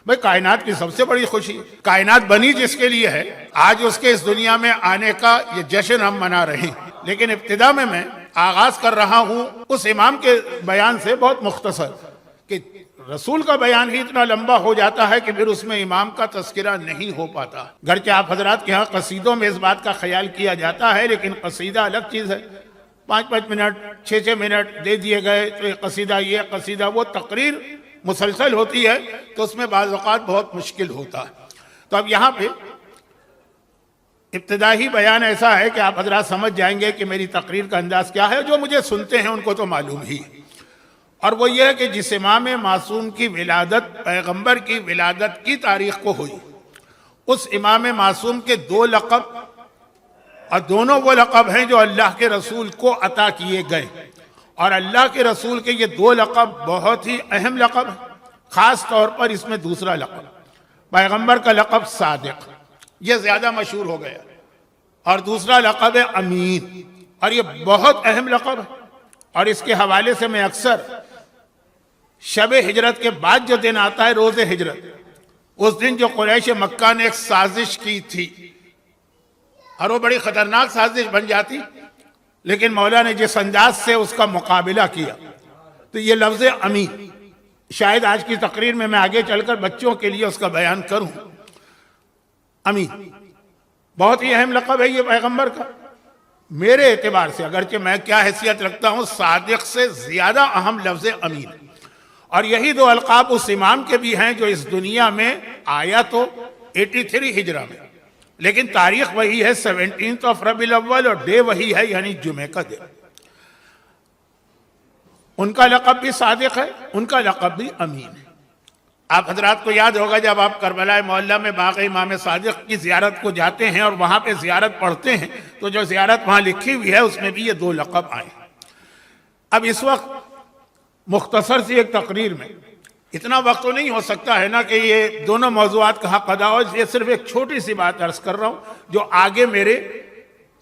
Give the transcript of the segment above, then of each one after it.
بھائی کائنات کی سب سے بڑی خوشی، کائنات بنی جس کے لیے ہے، آج اس کے اس دنیا میں آنے کا یہ جشن ہم منا رہے ہیں۔ لیکن ابتدا میں آغاز کر رہا ہوں اس امام کے بیان سے بہت مختصر، کہ رسول کا بیان ہی اتنا لمبا ہو جاتا ہے کہ پھر اس میں امام کا تذکرہ نہیں ہو پاتا۔ گرچہ آپ حضرات کے ہاں قصیدوں میں اس بات کا خیال کیا جاتا ہے، لیکن قصیدہ الگ چیز ہے۔ 5 منٹ 6 منٹ دے دیے گئے تو یہ قصیدہ وہ تقریر مسلسل ہوتی ہے تو اس میں بعض اوقات بہت مشکل ہوتا ہے۔ تو اب یہاں پہ ابتدائی بیان ایسا ہے کہ آپ حضرات سمجھ جائیں گے کہ میری تقریر کا انداز کیا ہے۔ جو مجھے سنتے ہیں ان کو تو معلوم ہی، اور وہ یہ ہے کہ جس امام معصوم کی ولادت پیغمبر کی ولادت کی تاریخ کو ہوئی، اس امام معصوم کے 2 لقب، اور دونوں وہ لقب ہیں جو اللہ کے رسول کو عطا کیے گئے، اور اللہ کے رسول کے یہ 2 لقب بہت ہی اہم لقب ہیں۔ خاص طور پر اس میں دوسرا لقب، پیغمبر کا لقب صادق، یہ زیادہ مشہور ہو گیا، اور دوسرا لقب ہے امین، اور یہ بہت اہم لقب ہے۔ اور اس کے حوالے سے میں اکثر شب ہجرت کے بعد جو دن آتا ہے روز ہجرت، اس دن جو قریش مکہ نے ایک سازش کی تھی، اور وہ بڑی خطرناک سازش بن جاتی، لیکن مولا نے جس انداز سے اس کا مقابلہ کیا، تو یہ لفظ امین شاید آج کی تقریر میں آگے چل کر بچوں کے لیے اس کا بیان کروں۔ امین بہت ہی اہم لقب ہے یہ پیغمبر کا، میرے اعتبار سے، اگرچہ میں کیا حیثیت رکھتا ہوں، صادق سے زیادہ اہم لفظ امین، اور یہی 2 القاب اس امام کے بھی ہیں جو اس دنیا میں آیا تو 83 ہجرہ میں، لیکن تاریخ وہی ہے 17 ربیع الاول، اور ڈے وہی ہے، یعنی جمعہ کا دن۔ ان کا لقب بھی صادق ہے، ان کا لقب بھی امین ہے۔ آپ حضرات کو یاد ہوگا جب آپ کربلا معلیٰ میں باغ امام صادق کی زیارت کو جاتے ہیں اور وہاں پہ زیارت پڑھتے ہیں، تو جو زیارت وہاں لکھی ہوئی ہے اس میں بھی یہ 2 لقب آئے۔ اب اس وقت مختصر سی ایک تقریر میں اتنا وقت تو نہیں ہو سکتا ہے نا کہ یہ دونوں موضوعات کا حق ادا ہو، یہ صرف ایک چھوٹی سی بات عرض کر رہا ہوں جو آگے میرے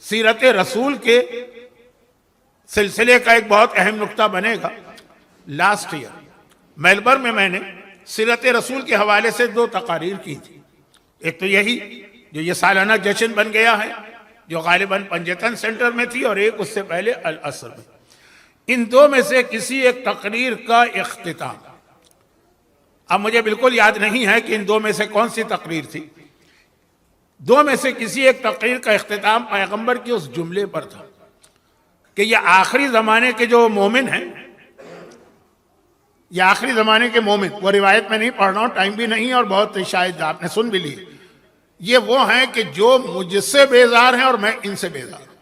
سیرت رسول کے سلسلے کا ایک بہت اہم نقطہ بنے گا۔ لاسٹ ایئر میلبرن میں نے سیرت رسول کے حوالے سے 2 تقاریر کی تھی، ایک تو یہی جو یہ سالانہ جشن بن گیا ہے جو غالباً پنجتن سینٹر میں تھی، اور ایک اس سے پہلے العصر میں۔ ان 2 میں سے کسی ایک تقریر کا اختتام، اب مجھے بالکل یاد نہیں ہے کہ ان 2 میں سے کون سی تقریر تھی، 2 میں سے کسی ایک تقریر کا اختتام پیغمبر کے اس جملے پر تھا کہ یہ آخری زمانے کے جو مومن ہیں، یہ آخری زمانے کے مومن، وہ روایت میں نہیں پڑھ رہا ہوں، ٹائم بھی نہیں، اور بہت شاید آپ نے سن بھی لی، یہ وہ ہیں کہ جو مجھ سے بیزار ہیں اور میں ان سے بیزار ہوں،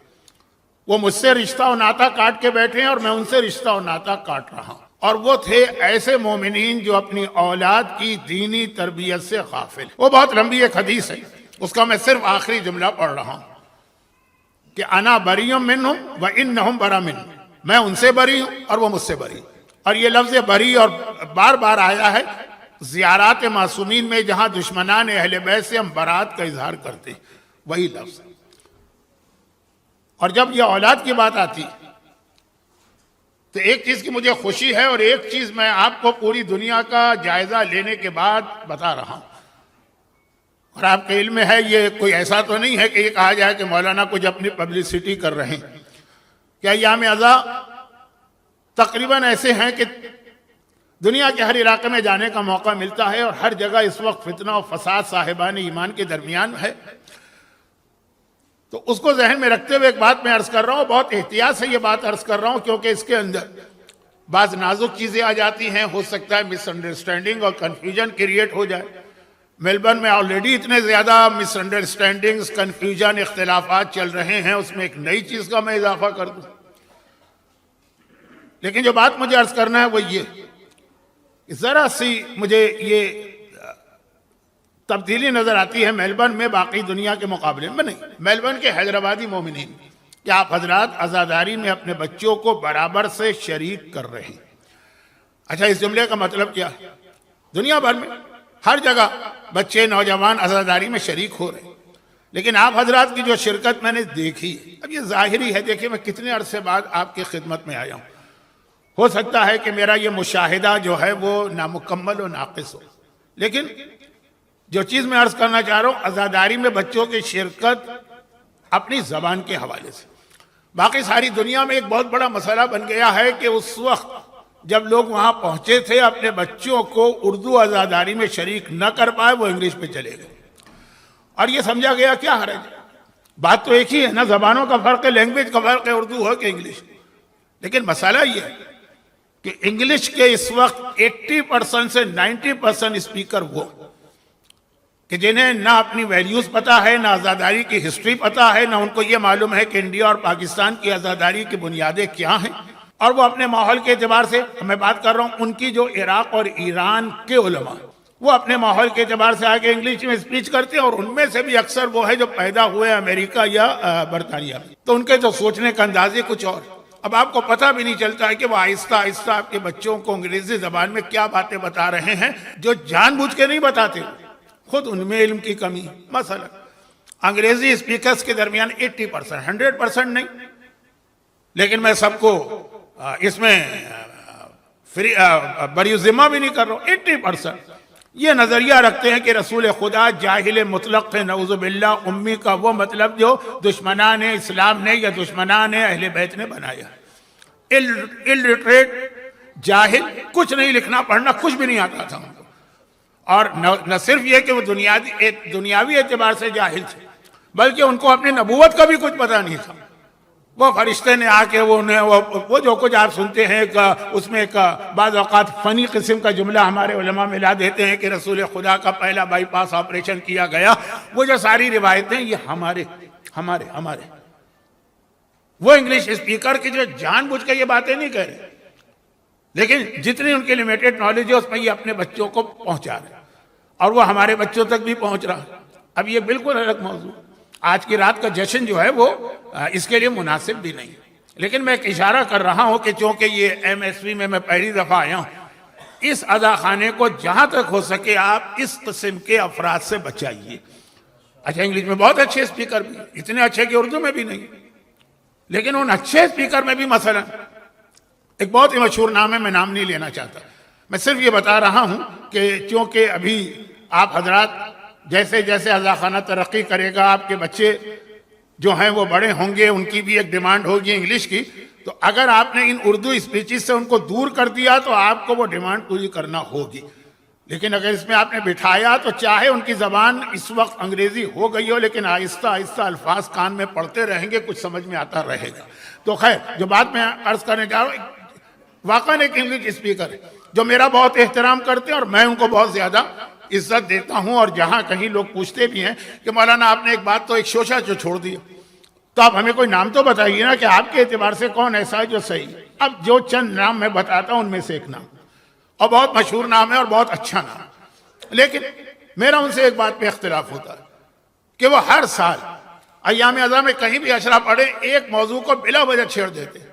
وہ مجھ سے رشتہ و ناتا کاٹ کے بیٹھے ہیں اور میں ان سے رشتہ و ناتا کاٹ رہا ہوں۔ اور وہ تھے ایسے مومنین جو اپنی اولاد کی دینی تربیت سے غافل۔ وہ بہت لمبی ایک حدیث ہے، اس کا میں صرف آخری جملہ پڑھ رہا ہوں کہ انا بری منہم وانہم بری منی، میں ان سے بری ہوں اور وہ مجھ سے بری۔ اور یہ لفظ بری اور بار بار آیا ہے زیارات معصومین میں، جہاں دشمنان اہل بیت سے ہم برات کا اظہار کرتے ہیں، وہی لفظ۔ اور جب یہ اولاد کی بات آتی تو ایک چیز کی مجھے خوشی ہے، اور ایک چیز میں آپ کو پوری دنیا کا جائزہ لینے کے بعد بتا رہا ہوں، اور آپ کے علم میں ہے یہ کوئی ایسا تو نہیں ہے کہ یہ کہا جائے کہ مولانا کچھ اپنی پبلسٹی کر رہے ہیں۔ کیا ایام ازاں تقریباً ایسے ہیں کہ دنیا کے ہر علاقے میں جانے کا موقع ملتا ہے، اور ہر جگہ اس وقت فتنہ و فساد صاحبان ایمان کے درمیان ہے۔ تو اس کو ذہن میں رکھتے ہوئے ایک بات میں عرض کر رہا ہوں، بہت احتیاط سے یہ بات عرض کر رہا ہوں، کیونکہ اس کے اندر بعض نازک چیزیں آ جاتی ہیں، ہو سکتا ہے مس انڈرسٹینڈنگ اور کنفیوژن کریٹ ہو جائے۔ میلبرن میں آلریڈی اتنے زیادہ مس انڈرسٹینڈنگز، کنفیوژن، اختلافات چل رہے ہیں، اس میں ایک نئی چیز کا میں اضافہ کر دوں۔ لیکن جو بات مجھے عرض کرنا ہے وہ یہ، ذرا سی مجھے یہ تبدیلی نظر آتی ہے میلبرن میں باقی دنیا کے مقابلے میں نہیں، میلبرن کے حیدرآبادی مومنین کہ آپ حضرات عزاداری میں اپنے بچوں کو برابر سے شریک کر رہے ہیں۔ اچھا، اس جملے کا مطلب کیا ہے؟ دنیا بھر میں ہر جگہ بچے نوجوان عزاداری میں شریک ہو رہے ہیں، لیکن آپ حضرات کی جو شرکت میں نے دیکھی، اب یہ ظاہری ہے، دیکھیں میں کتنے عرصے بعد آپ کی خدمت میں آیا ہوں، ہو سکتا ہے کہ میرا یہ مشاہدہ جو ہے وہ نامکمل و ناقص ہو، لیکن جو چیز میں عرض کرنا چاہ رہا ہوں، عزاداری میں بچوں کی شرکت اپنی زبان کے حوالے سے، باقی ساری دنیا میں ایک بہت بڑا مسئلہ بن گیا ہے کہ اس وقت جب لوگ وہاں پہنچے تھے اپنے بچوں کو اردو عزاداری میں شریک نہ کر پائے، وہ انگلش پہ چلے گئے، اور یہ سمجھا گیا کیا حرج ہے، بات تو ایک ہی ہے نا، زبانوں کا فرق ہے، لینگویج کا فرق ہے، اردو ہو کہ انگلش۔ لیکن مسئلہ یہ ہے کہ انگلش کے اس وقت 80% سے 90% اسپیکر وہ کہ جنہیں نہ اپنی ویلیوز پتا ہے، نہ عزاداری کی ہسٹری پتا ہے، نہ ان کو یہ معلوم ہے کہ انڈیا اور پاکستان کی عزاداری کی بنیادیں کیا ہیں، اور وہ اپنے ماحول کے اعتبار سے، میں بات کر رہا ہوں ان کی جو عراق اور ایران کے علماء، وہ اپنے ماحول کے اعتبار سے آگے انگلش میں اسپیچ کرتے ہیں، اور ان میں سے بھی اکثر وہ ہے جو پیدا ہوئے امریکہ یا برطانیہ میں، تو ان کے جو سوچنے کا انداز کچھ اور۔ اب آپ کو پتہ بھی نہیں چلتا ہے کہ وہ آہستہ آہستہ آپ کے بچوں کو انگریزی زبان میں کیا باتیں بتا رہے ہیں جو جان بوجھ کے نہیں بتاتے، خود ان میں علم کی کمی۔ مثلا انگریزی اسپیکرز کے درمیان 80%، 100% نہیں، لیکن میں سب کو اس میں بری ذمہ بھی نہیں کر رہا ہوں، 80% یہ نظریہ رکھتے ہیں کہ رسول خدا جاہل مطلق تھے، نعوذ باللہ، امی کا وہ مطلب جو دشمنان اسلام نے یا دشمنان اہل بیت نے بنایا، الٹریٹ، جاہل، کچھ نہیں لکھنا پڑھنا کچھ بھی نہیں آتا تھا ان کو، اور نہ صرف یہ کہ وہ دنیاوی اعتبار سے جاہل تھے، بلکہ ان کو اپنی نبوت کا بھی کچھ پتہ نہیں تھا۔ وہ فرشتے نے آ کے وہ جو کچھ آپ سنتے ہیں اس میں ایک بعض اوقات فنی قسم کا جملہ ہمارے علماء ملا دیتے ہیں کہ رسول خدا کا پہلا بائی پاس آپریشن کیا گیا، وہ جو ساری روایتیں یہ ہمارے وہ انگلش اسپیکر کی جو جان بوجھ کے یہ باتیں نہیں کہہ رہے، لیکن جتنی ان کی لیمیٹڈ نالج ہے اس میں یہ اپنے بچوں کو پہنچا رہے، اور وہ ہمارے بچوں تک بھی پہنچ رہا۔ اب یہ بالکل الگ موضوع، آج کی رات کا جشن جو ہے وہ اس کے لیے مناسب بھی نہیں، لیکن میں ایک اشارہ کر رہا ہوں کہ چونکہ یہ MSV میں پہلی دفعہ آیا ہوں، اس اذاخانے کو جہاں تک ہو سکے آپ اس قسم کے افراد سے بچائیے۔ اچھا انگلش میں بہت اچھے اسپیکر بھی، اتنے اچھے کہ اردو میں بھی نہیں، لیکن ان اچھے اسپیکر میں بھی مثلا ایک بہت ہی مشہور نام ہے، میں نام نہیں لینا چاہتا، میں صرف یہ بتا رہا ہوں کہ چونکہ ابھی آپ حضرات جیسے جیسے عزاخانہ ترقی کرے گا، آپ کے بچے جو ہیں وہ بڑے ہوں گے، ان کی بھی ایک ڈیمانڈ ہوگی انگلش کی، تو اگر آپ نے ان اردو اسپیچز سے ان کو دور کر دیا تو آپ کو وہ ڈیمانڈ پوری کرنا ہوگی، لیکن اگر اس میں آپ نے بٹھایا تو چاہے ان کی زبان اس وقت انگریزی ہو گئی ہو، لیکن آہستہ آہستہ الفاظ کان میں پڑتے رہیں گے، کچھ سمجھ میں آتا رہے گا۔ تو خیر جو بات میں عرض کرنے جا رہا ہوں، واقعاً ایک انگلش اسپیکر ہے جو میرا بہت احترام کرتے ہیں اور میں ان کو بہت زیادہ عزت دیتا ہوں، اور جہاں کہیں لوگ پوچھتے بھی ہیں کہ مولانا آپ نے ایک بات تو ایک شوشہ جو چھوڑ دیا، تو آپ ہمیں کوئی نام تو بتائیے نا کہ آپ کے اعتبار سے کون ایسا ہے جو صحیح ہے۔ اب جو چند نام میں بتاتا ہوں ان میں سے ایک نام، اور بہت مشہور نام ہے اور بہت اچھا نام، لیکن میرا ان سے ایک بات پہ اختلاف ہوتا ہے کہ وہ ہر سال ایام ازاں میں کہیں بھی اشرا پڑھے ایک موضوع کو بلا وجہ چھیڑ دیتے ہیں۔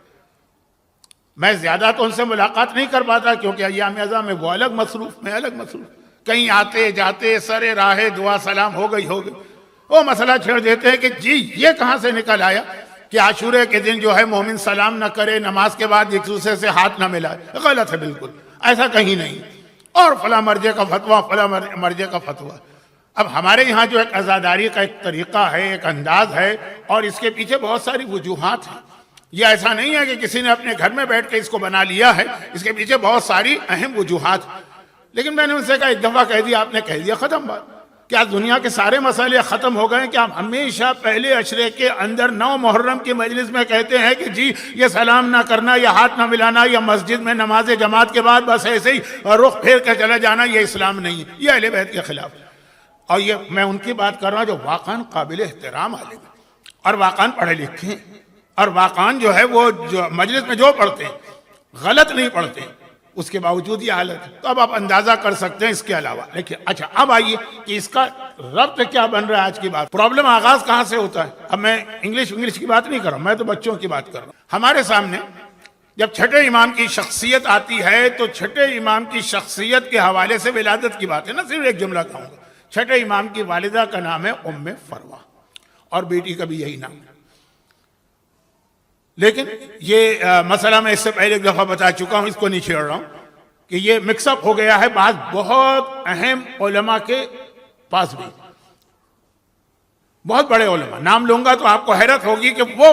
میں زیادہ تو ان سے ملاقات نہیں کر پاتا کیونکہ ایام ازاں میں وہ الگ مصروف، میں الگ مصروف، کہیں آتے جاتے سر راہ دعا سلام ہو گئی وہ مسئلہ چھیڑ دیتے ہیں کہ جی یہ کہاں سے نکل آیا کہ عاشورے کے دن جو ہے مومن سلام نہ کرے، نماز کے بعد ایک دوسرے سے ہاتھ نہ ملائے، غلط ہے بالکل، ایسا کہیں نہیں، اور فلاں مرجع کا فتویٰ، فلاں مرجع کا فتویٰ۔ اب ہمارے یہاں جو ایک عزاداری کا ایک طریقہ ہے، ایک انداز ہے، اور اس کے پیچھے بہت ساری وجوہات ہیں، یہ ایسا نہیں ہے کہ کسی نے اپنے گھر میں بیٹھ کے اس کو بنا لیا ہے، اس کے پیچھے بہت ساری اہم وجوہات ہیں۔ لیکن میں نے ان سے کہا ایک دفعہ کہہ دیا، آپ نے کہہ دیا، ختم بات، کیا دنیا کے سارے مسئلے ختم ہو گئے؟ کیا ہم ہمیشہ پہلے عشرے کے اندر 9 محرم کی مجلس میں کہتے ہیں کہ جی یہ سلام نہ کرنا، یا ہاتھ نہ ملانا، یا مسجد میں نماز جماعت کے بعد بس ایسے ہی رخ پھیر کر چلا جانا، یہ اسلام نہیں ہے، یہ اہل بیت کے خلاف ہے؟ اور یہ میں ان کی بات کر رہا ہوں جو واقعاً قابل احترام عالم ہیں اور واقعاً پڑھے لکھے ہیں، اور واقعاً جو ہے وہ جو مجلس میں جو پڑھتے ہیں غلط نہیں پڑھتے، اس کے باوجود یہ حالت ہے۔ تو اب آپ اندازہ کر سکتے ہیں اس کے علاوہ۔ لیکن اچھا اب آئیے کہ اس کا ربط کیا بن رہا ہے آج کی بات، پرابلم آغاز کہاں سے ہوتا ہے؟ اب میں انگلش کی بات نہیں کر رہا ہوں، میں تو بچوں کی بات کر رہا ہوں۔ ہمارے سامنے جب چھٹے امام کی شخصیت آتی ہے تو چھٹے امام کی شخصیت کے حوالے سے ولادت کی بات ہے نا، صرف ایک جملہ کہوں گا۔ چھٹے امام کی والدہ کا نام ہے ام فروا، اور بیٹی کا بھی یہی نام ہے۔ لیکن یہ مسئلہ میں اس سے پہلے ایک دفعہ بتا چکا ہوں، اس کو نہیں چھیڑ رہا ہوں کہ یہ مکس اپ ہو گیا ہے بعض بہت اہم علماء کے پاس بھی، بہت بڑے علماء، نام لوں گا تو آپ کو حیرت ہوگی کہ وہ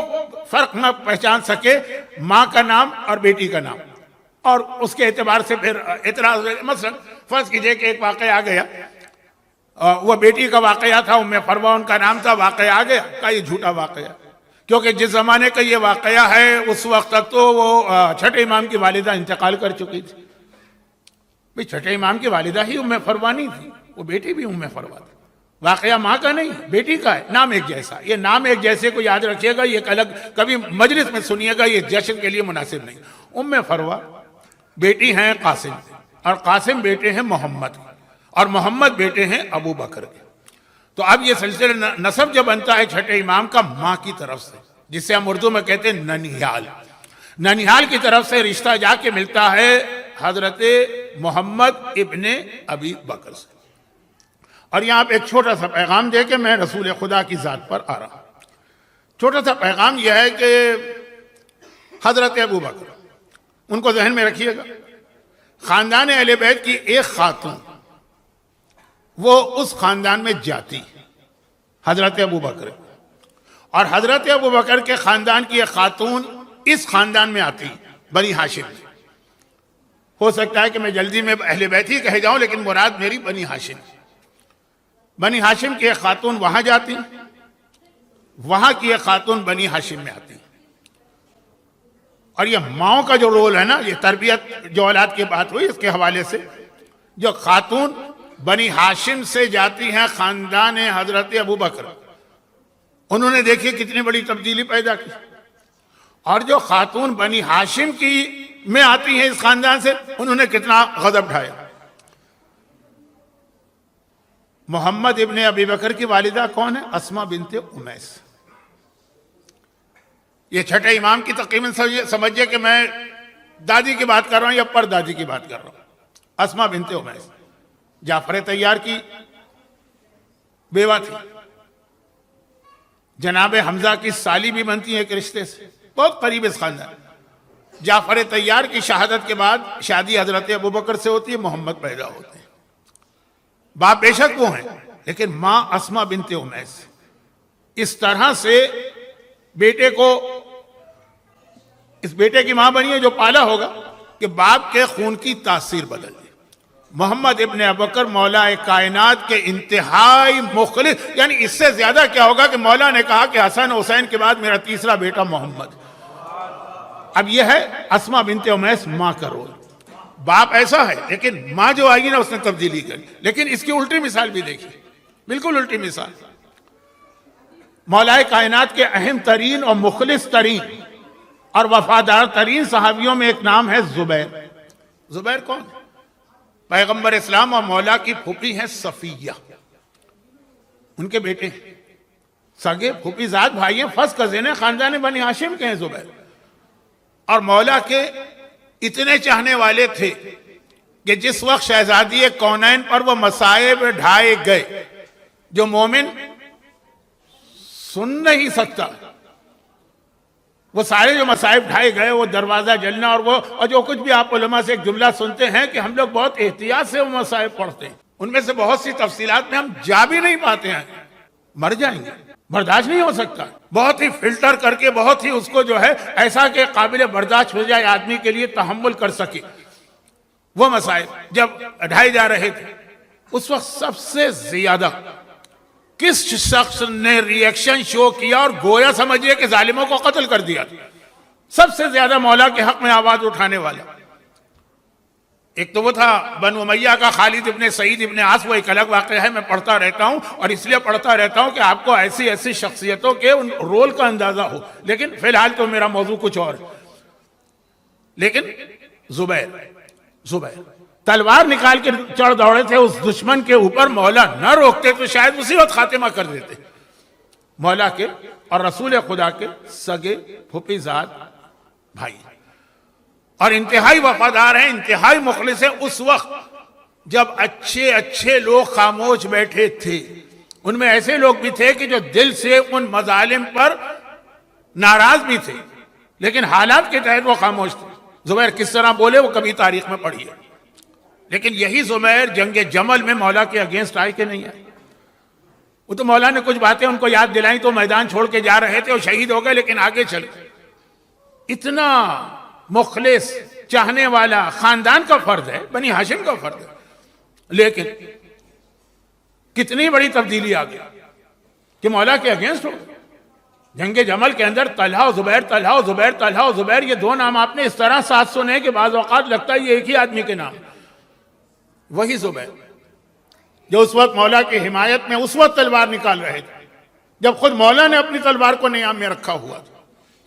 فرق نہ پہچان سکے ماں کا نام اور بیٹی کا نام، اور اس کے اعتبار سے پھر اعتراض ہوئے۔ مثلا فرض کیجئے کہ ایک واقعہ آ گیا، وہ بیٹی کا واقعہ تھا، ام فروہ ان کا نام تھا، واقعہ آ گیا کہ یہ جھوٹا واقعہ، کیونکہ جس زمانے کا یہ واقعہ ہے اس وقت تک تو وہ چھٹے امام کی والدہ انتقال کر چکی تھی۔ بھئی چھٹے امام کی والدہ ہی ام فروہ نہیں تھی، وہ بیٹی بھی ام فروہ تھی، واقعہ ماں کا نہیں بیٹی کا ہے، نام ایک جیسا۔ یہ نام ایک جیسے کو یاد رکھیے گا، یہ الگ کبھی مجلس میں سنیے گا، یہ جشن کے لیے مناسب نہیں۔ ام فروہ بیٹی ہیں قاسم، اور قاسم بیٹے ہیں محمد، اور محمد بیٹے ہیں ابو بکر کے۔ تو اب یہ سلسلہ نسب جب بنتا ہے چھٹے امام کا ماں کی طرف سے، جس سے ہم اردو میں کہتے ہیں ننیال، ننیال کی طرف سے رشتہ جا کے ملتا ہے حضرت محمد ابن ابی بکر سے۔ اور یہاں آپ ایک چھوٹا سا پیغام دے کہ میں رسول خدا کی ذات پر آ رہا ہوں۔ چھوٹا سا پیغام یہ ہے کہ حضرت ابو بکر، ان کو ذہن میں رکھیے گا، خاندان اہل بیت کی ایک خاتون وہ اس خاندان میں جاتی حضرت ابو بکر، اور حضرت ابو بکر کے خاندان کی ایک خاتون اس خاندان میں آتی بنی ہاشم۔ ہو سکتا ہے کہ میں جلدی میں اہل بیت ہی کہہ جاؤں، لیکن مراد میری بنی ہاشم، بنی ہاشم کی ایک خاتون وہاں جاتی، وہاں کی ایک خاتون بنی ہاشم میں آتی۔ اور یہ ماؤں کا جو رول ہے نا، یہ تربیت جو اولاد کی بات ہوئی اس کے حوالے سے، جو خاتون بنی ہاشم سے جاتی ہیں خاندان حضرت ابو بکر، انہوں نے دیکھی کتنی بڑی تبدیلی پیدا کی، اور جو خاتون بنی ہاشم کی میں آتی ہیں اس خاندان سے، انہوں نے کتنا غضب ڈھایا۔ محمد ابن ابی بکر کی والدہ کون ہے؟ اسماء بنت امیس۔ یہ چھٹے امام کی تقریباً سمجھئے کہ میں دادی کی بات کر رہا ہوں یا پر دادی کی بات کر رہا ہوں۔ اسماء بنت امیس جعفر طیار کی بیوہ تھی، جناب حمزہ کی سالی بھی بنتی ہے ایک رشتے سے، بہت قریب اس خاندان۔ جعفر طیار کی شہادت کے بعد شادی حضرت ابو بکر سے ہوتی ہے، محمد پیدا ہوتے ہیں۔ باپ بے شک وہ ہیں، لیکن ماں اسماء بنت امیس اس طرح سے بیٹے کو، اس بیٹے کی ماں بنی ہے جو پالا ہوگا کہ باپ کے خون کی تاثیر بدل دی۔ محمد ابن ابو بکر مولا کائنات کے انتہائی مخلص، یعنی اس سے زیادہ کیا ہوگا کہ مولا نے کہا کہ حسن حسین کے بعد میرا تیسرا بیٹا محمد۔ اب یہ ہے اسماء بنت امیس ماں کا رول۔ باپ ایسا ہے لیکن ماں جو آئی نا اس نے تبدیلی کری۔ لیکن اس کی الٹی مثال بھی دیکھیے، بالکل الٹی مثال۔ مولا کائنات کے اہم ترین اور مخلص ترین اور وفادار ترین صحابیوں میں ایک نام ہے زبیر۔ زبیر کون؟ پیغمبر اسلام اور مولا کی پھوپھی ہیں صفیہ، ان کے بیٹے ہیں، سگے پھوپھی زاد بھائی ہیں، فرض کزن ہیں، خاندان بنی ہاشم کے ہیں زبیر، اور مولا کے اتنے چاہنے والے تھے کہ جس وقت شہزادی کونین پر وہ مصائب ڈھائے گئے جو مومن سن نہیں سکتا، وہ سارے جو مصائب ڈھائے گئے، وہ دروازہ جلنا اور جو کچھ بھی آپ علماء سے ایک جملہ سنتے ہیں کہ ہم لوگ بہت احتیاط سے وہ مصائب پڑھتے ہیں، ان میں سے بہت سی تفصیلات میں ہم جا بھی نہیں پاتے ہیں، مر جائیں گے، برداشت نہیں ہو سکتا، بہت ہی فلٹر کر کے، بہت ہی اس کو جو ہے ایسا کہ قابل برداشت ہو جائے، آدمی کے لیے تحمل کر سکے۔ وہ مصائب جب ڈھائے جا رہے تھے، اس وقت سب سے زیادہ کس شخص نے ری ایکشن شو کیا اور گویا سمجھئے کہ ظالموں کو قتل کر دیا؟ سب سے زیادہ مولا کے حق میں آواز اٹھانے والا ایک تو وہ تھا بنو امیہ کا خالد ابن سعید ابن عاص، وہ ایک الگ واقعہ ہے، میں پڑھتا رہتا ہوں اور اس لیے پڑھتا رہتا ہوں کہ آپ کو ایسی ایسی شخصیتوں کے ان رول کا اندازہ ہو، لیکن فی الحال تو میرا موضوع کچھ اور ہے۔ لیکن زبیر تلوار نکال کے چڑھ دوڑے تھے اس دشمن کے اوپر، مولا نہ روکتے تو شاید اسی وقت خاتمہ کر دیتے۔ مولا کے اور رسول خدا کے سگے پھوپھی زاد بھائی، اور انتہائی وفادار ہیں، انتہائی مخلص ہیں۔ اس وقت جب اچھے اچھے لوگ خاموش بیٹھے تھے، ان میں ایسے لوگ بھی تھے کہ جو دل سے ان مظالم پر ناراض بھی تھے، لیکن حالات کے تحت وہ خاموش تھے۔ زبیر کس طرح بولے وہ کبھی تاریخ میں پڑھیے، لیکن یہی زبیر جنگ جمل میں مولا کے اگینسٹ آئے کہ نہیں آئے؟ وہ تو مولا نے کچھ باتیں ان کو یاد دلائیں تو میدان چھوڑ کے جا رہے تھے اور شہید ہو گئے، لیکن آگے چلے. اتنا مخلص چاہنے والا خاندان کا فرد ہے، بنی ہاشم کا فرد ہے، لیکن کتنی بڑی تبدیلی آ گئی کہ مولا کے اگینسٹ ہو. جنگ جمل کے اندر طلحہ و زبیر، طلحہ و زبیر، طلحہ و زبیر، یہ دو نام آپ نے اس طرح ساتھ سنے کہ بعض اوقات لگتا ہے یہ ایک ہی آدمی کے نام. وہی زبیر جو اس وقت مولا کی حمایت میں اس وقت تلوار نکال رہے تھے جب خود مولا نے اپنی تلوار کو نیام میں رکھا ہوا تھا.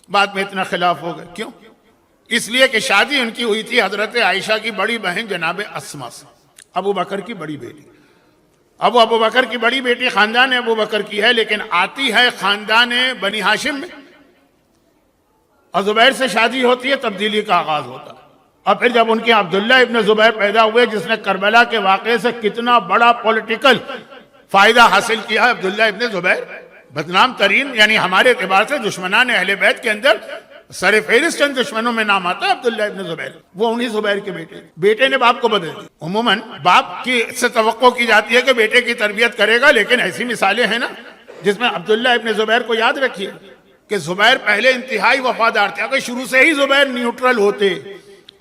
بعد میں اتنا خلاف ہو گئے. کیوں؟ اس لیے کہ شادی ان کی ہوئی تھی حضرت عائشہ کی بڑی بہن جناب اسما سے، ابو بکر کی بڑی بیٹی. ابو بکر کی بڑی بیٹی خاندان ابو بکر کی ہے، لیکن آتی ہے خاندان بنی ہاشم میں، اور زبیر سے شادی ہوتی ہے، تبدیلی کا آغاز ہوتا ہے. اور پھر جب ان کے عبداللہ ابن زبیر پیدا ہوئے جس نے کربلا کے واقعے سے کتنا بڑا پولیٹیکل فائدہ حاصل کیا ہے، عبداللہ ابن زبیر بدنام ترین، یعنی ہمارے اعتبار سے دشمنان اہل بیت کے اندر سر فہرست چند دشمنوں میں نام آتا ہے عبداللہ ابن زبیر. وہ انہی زبیر کے بیٹے نے باپ کو بدل دی. عموماً باپ کی سے توقع کی جاتی ہے کہ بیٹے کی تربیت کرے گا، لیکن ایسی مثالیں ہیں نا جس میں عبداللہ ابن زبیر کو یاد رکھیے کہ زبیر پہلے انتہائی وفادار تھے. اگر شروع سے ہی زبیر نیوٹرل ہوتے،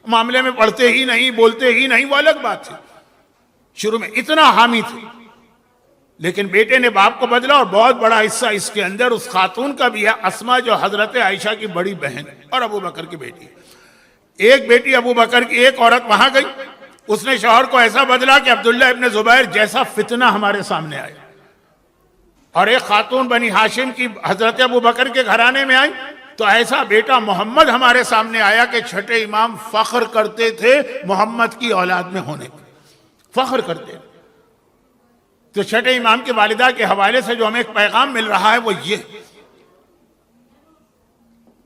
معاملے میں پڑھتے ہی نہیں، بولتے ہی نہیں، وہ الگ بات تھی. شروع میں اتنا حامی تھے، لیکن بیٹے نے باپ کو بدلا، اور بہت بڑا حصہ اس کے اندر اس خاتون کا بھی ہے، اسما، جو حضرت عائشہ کی بڑی بہن اور ابو بکر کی بیٹی. ایک بیٹی ابو بکر کی، ایک عورت وہاں گئی، اس نے شوہر کو ایسا بدلا کہ عبداللہ ابن زبیر جیسا فتنہ ہمارے سامنے آیا. اور ایک خاتون بنی ہاشم کی حضرت ابو بکر کے گھرانے میں آئی تو ایسا بیٹا محمد ہمارے سامنے آیا کہ چھٹے امام فخر کرتے تھے محمد کی اولاد میں ہونے پر، فخر کرتے. تو چھٹے امام کی والدہ کے حوالے سے جو ہمیں ایک پیغام مل رہا ہے وہ یہ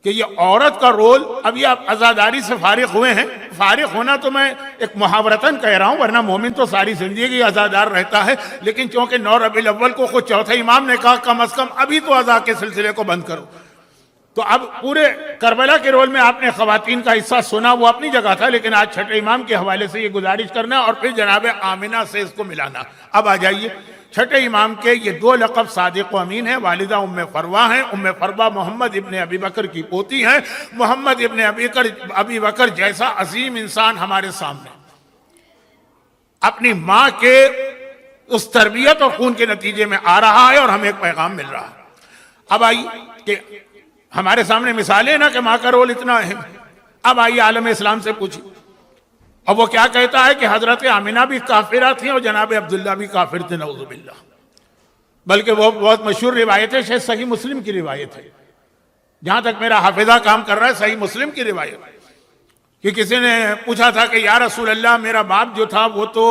کہ یہ عورت کا رول، ابھی آپ عزاداری سے فارغ ہوئے ہیں. فارغ ہونا تو میں ایک محاورتاً کہہ رہا ہوں، ورنہ مومن تو ساری زندگی عزادار رہتا ہے، لیکن چونکہ 9 ربیع الاول کو خود چوتھے امام نے کہا کم از کم ابھی تو عزا کے سلسلے کو بند کرو، تو اب پورے کربلا کے رول میں آپ نے خواتین کا حصہ سنا، وہ اپنی جگہ تھا، لیکن آج چھٹے امام کے حوالے سے یہ گزارش کرنا اور پھر جناب آمنہ سے اس کو ملانا. اب آ جائیے، چھٹے امام کے یہ 2 لقب صادق و امین ہیں. والدہ ام فروہ ہیں. ام فروہ محمد ابن ابی بکر کی پوتی ہیں. محمد ابن ابی بکر جیسا عظیم انسان ہمارے سامنے اپنی ماں کے اس تربیت اور خون کے نتیجے میں آ رہا ہے، اور ہمیں ایک پیغام مل رہا ہے. اب آئیے کہ ہمارے سامنے مثالیں نا کہ ماں کا رول اتنا اہم ہے. اب آئیے عالم اسلام سے پوچھیں، اور وہ کیا کہتا ہے کہ حضرت آمنہ بھی کافرہ تھیں اور جناب عبداللہ بھی کافر تھے، نعوذ باللہ. بلکہ وہ بہت مشہور روایت ہے، شاید صحیح مسلم کی روایت ہے، جہاں تک میرا حافظہ کام کر رہا ہے صحیح مسلم کی روایت ہے کہ کسی نے پوچھا تھا کہ یا رسول اللہ، میرا باپ جو تھا وہ تو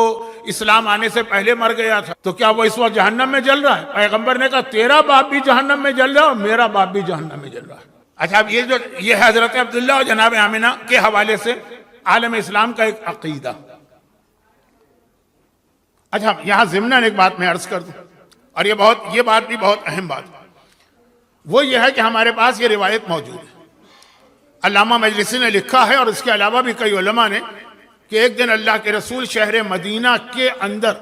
اسلام آنے سے پہلے مر گیا تھا، تو کیا وہ اس وقت جہنم میں جل رہا ہے؟ پیغمبر نے کہا تیرا باپ بھی جہنم میں جل رہا ہے اور میرا باپ بھی جہنم میں جل رہا ہے. اچھا، اب یہ ہے حضرت عبداللہ اور جناب آمنہ کے حوالے سے عالم اسلام کا ایک عقیدہ. اچھا، یہاں ضمناً ایک بات میں عرض کر دوں، اور یہ بات بھی بہت اہم بات ہے. وہ یہ ہے کہ ہمارے پاس یہ روایت موجود ہے، علامہ مجلسی نے لکھا ہے اور اس کے علاوہ بھی کئی علماء نے، کہ ایک دن اللہ کے رسول شہر مدینہ کے اندر،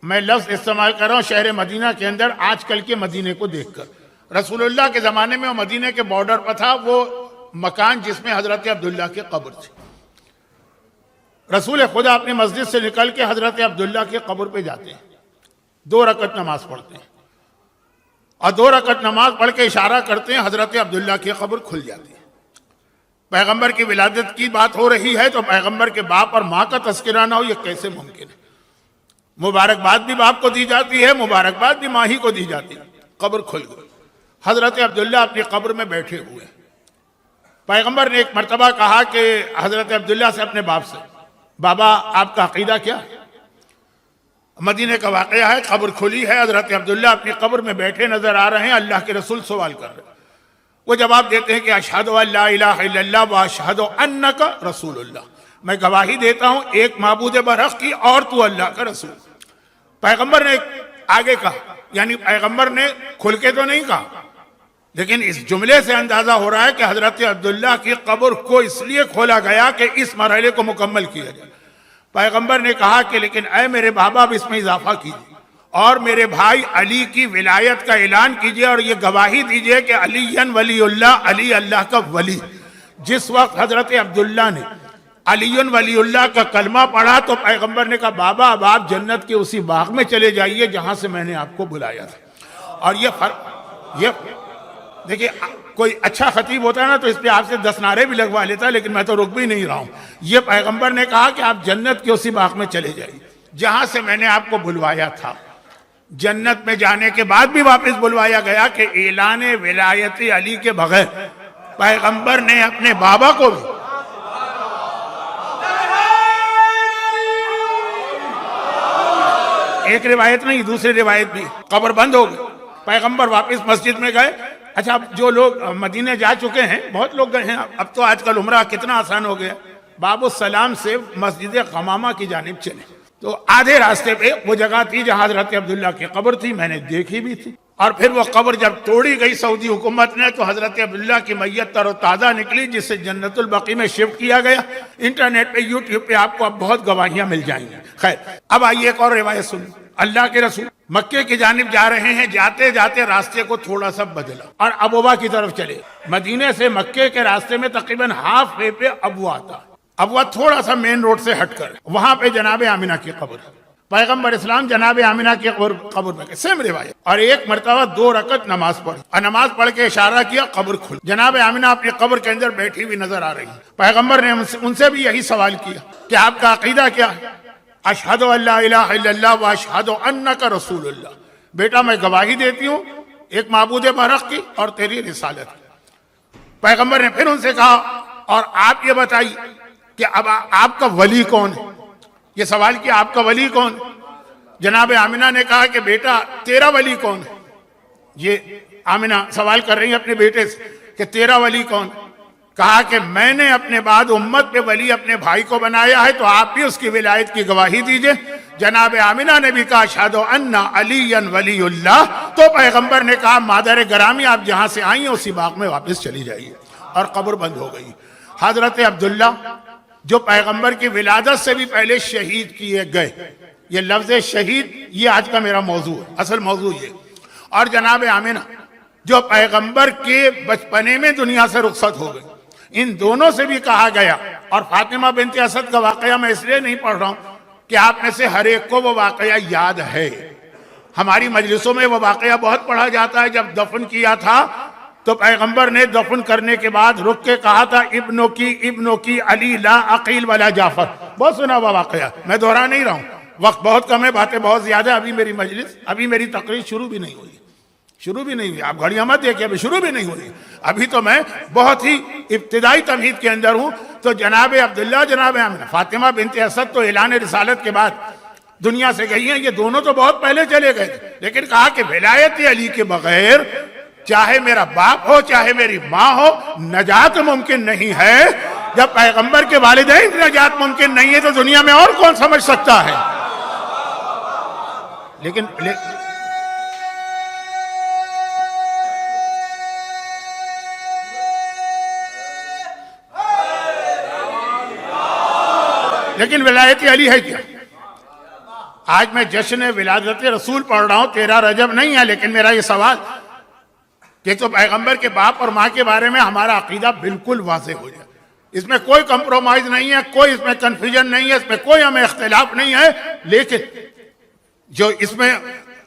میں لفظ استعمال کر رہا ہوں شہر مدینہ کے اندر، آج کل کے مدینے کو دیکھ کر. رسول اللہ کے زمانے میں وہ مدینہ کے بارڈر پر تھا وہ مکان جس میں حضرت عبداللہ کی قبر تھی. رسول خدا اپنی مسجد سے نکل کے حضرت عبداللہ کی قبر پہ جاتے ہیں، 2 رکعت نماز پڑھتے ہیں، اور 2 رکعت نماز پڑھ کے اشارہ کرتے ہیں، حضرت عبداللہ کی قبر کھل جاتی ہے. پیغمبر کی ولادت کی بات ہو رہی ہے تو پیغمبر کے باپ اور ماں کا تذکرہ نہ ہو، یہ کیسے ممکن ہے؟ مبارکباد بھی باپ کو دی جاتی ہے، مبارکباد بھی ماں ہی کو دی جاتی ہے. قبر کھل گئی، حضرت عبداللہ اپنی قبر میں بیٹھے ہوئے. پیغمبر نے ایک مرتبہ کہا کہ حضرت عبداللہ سے، اپنے باپ سے، بابا آپ کا عقیدہ کیا ہے؟ مدینے کا واقعہ ہے، قبر کھلی ہے، حضرت عبداللہ اپنی قبر میں بیٹھے نظر آ رہے ہیں، اللہ کے رسول سوال کر رہے ہیں. وہ جواب دیتے ہیں کہ اشہد ان لا الہ الا اللہ و اشہد انک رسول اللہ، میں گواہی دیتا ہوں ایک معبود برحق کی اور تو اللہ کا رسول. پیغمبر نے آگے کہا، یعنی پیغمبر نے کھل کے تو نہیں کہا، لیکن اس جملے سے اندازہ ہو رہا ہے کہ حضرت عبداللہ کی قبر کو اس لیے کھولا گیا کہ اس مرحلے کو مکمل کیا جائے۔ پیغمبر نے کہا کہ لیکن اے میرے بابا اب اس میں اضافہ کیجیے اور میرے بھائی علی کی ولایت کا اعلان کیجیے اور یہ گواہی دیجیے کہ علی ولی اللہ، علی اللہ کا ولی۔ جس وقت حضرت عبداللہ نے علی ولی اللہ کا کلمہ پڑھا تو پیغمبر نے کہا بابا اب آپ جنت کے اسی باغ میں چلے جائیے جہاں سے میں نے آپ کو بلایا تھا۔ اور یہ دیکھیے کوئی اچھا خطیب ہوتا ہے نا تو اس پہ آپ سے 10 نعرے بھی لگوا لیتا ہے، لیکن میں تو رک بھی نہیں رہا ہوں۔ یہ پیغمبر نے کہا کہ آپ جنت کے اسی باغ میں چلے جائیے جہاں سے میں نے آپ کو بلوایا تھا۔ جنت میں جانے کے بعد بھی واپس بلوایا گیا کہ اعلان ولایت علی کے بغیر پیغمبر نے اپنے بابا کو بھی ایک روایت نہیں دوسری روایت بھی، قبر بند ہو گئی، پیغمبر واپس مسجد میں گئے۔ اچھا اب جو لوگ مدینے جا چکے ہیں، بہت لوگ گئے ہیں، اب تو آج کل عمرہ کتنا آسان ہو گیا، باب السلام سے مسجد قمامہ کی جانب چلے تو آدھے راستے پہ وہ جگہ تھی جہاں حضرت عبداللہ کی قبر تھی، میں نے دیکھی بھی تھی۔ اور پھر وہ قبر جب توڑی گئی سعودی حکومت نے تو حضرت عبداللہ کی میت تر و تازہ نکلی، جس سے جنت البقیع میں شفٹ کیا گیا۔ انٹرنیٹ پہ یوٹیوب پہ آپ کو اب بہت گواہیاں مل جائیں گی۔ خیر اب آئیے ایک اور روایت سنیں۔ اللہ کے رسول مکے کی جانب جا رہے ہیں، جاتے جاتے راستے کو تھوڑا سا بدلا اور ابوا کی طرف چلے۔ مدینے سے مکے کے راستے میں تقریباً ہاف وے پہ ابوا آتا، ابوا تھوڑا سا مین روڈ سے ہٹ کر، وہاں پہ جناب آمنہ کی قبر، پیغمبر اسلام جناب آمنہ کی قبر پہ سیم روایت، اور ایک مرتبہ 2 رکعت نماز پڑھی اور نماز پڑھ کے اشارہ کیا، قبر کھل، جناب آمنہ اپنی قبر کے اندر بیٹھی ہوئی نظر آ رہی ہے۔ پیغمبر نے ان سے بھی یہی سوال کیا کہ آپ کا عقیدہ کیا ہے؟ اشہد ان لا الہ الا اللہ و اشہد انک رسول اللہ، بیٹا میں گواہی دیتی ہوں ایک معبود برحق کی اور تیری رسالت کی۔ پیغمبر نے پھر ان سے کہا اور آپ یہ بتائیے کہ اب آپ کا ولی کون ہے؟ یہ سوال کیا آپ کا ولی کون ہے؟ جناب آمنہ نے کہا کہ بیٹا تیرا ولی کون ہے؟ یہ آمنہ سوال کر رہی ہیں اپنے بیٹے سے کہ تیرا ولی کون ہے؟ کہا کہ میں نے اپنے بعد امت پہ ولی اپنے بھائی کو بنایا ہے، تو آپ بھی اس کی ولایت کی گواہی دیجئے۔ جناب آمنہ نے بھی کہا اشہد ان علی ولی اللہ، تو پیغمبر نے کہا مادر گرامی آپ جہاں سے آئی ہیں اسی باغ میں واپس چلی جائیے، اور قبر بند ہو گئی۔ حضرت عبداللہ جو پیغمبر کی ولادت سے بھی پہلے شہید کیے گئے، یہ لفظ شہید یہ آج کا میرا موضوع ہے، اصل موضوع یہ، اور جناب آمنہ جو پیغمبر کے بچپنے میں دنیا سے رخصت ہو گئی، ان دونوں سے بھی کہا گیا۔ اور فاطمہ بنت اسد کا واقعہ میں اس لیے نہیں پڑھ رہا ہوں کہ آپ میں سے ہر ایک کو وہ واقعہ یاد ہے، ہماری مجلسوں میں وہ واقعہ بہت پڑھا جاتا ہے۔ جب دفن کیا تھا تو پیغمبر نے دفن کرنے کے بعد رک کے کہا تھا ابنوں کی علی لا عقیل ولا جعفر، بہت سنا ہوا واقعہ، میں دہرا نہیں رہا ہوں، وقت بہت کم ہے، باتیں بہت زیادہ۔ ابھی میری تقریر شروع بھی نہیں ہوئی، آپ گھڑیاں مت دیکھیں، ابھی شروع بھی نہیں ہوئی، ابھی تو میں بہت ہی ابتدائی تمہید کے اندر ہوں۔ تو جناب عبداللہ جناب آمنہ، فاطمہ بنت اسد تو اعلان رسالت کے بعد دنیا سے گئی ہیں، یہ دونوں تو بہت پہلے چلے گئے تھے، لیکن کہا کہ ولایت علی کے بغیر چاہے میرا باپ ہو چاہے میری ماں ہو نجات ممکن نہیں ہے۔ جب پیغمبر کے والدین کی نجات ممکن نہیں ہے تو دنیا میں اور کون سمجھ سکتا ہے؟ لیکن ولایت علی ہے کیا؟ آج میں جشن ولادت رسول پڑھ رہا ہوں، 13 رجب نہیں ہے، لیکن میرا یہ سوال کہ تو پیغمبر کے باپ اور ماں کے بارے میں ہمارا عقیدہ بالکل واضح ہو جائے، اس میں کوئی کمپرومائز نہیں ہے، کوئی اس میں کنفیوژن نہیں ہے، اس میں کوئی ہمیں اختلاف نہیں ہے۔ لیکن جو اس میں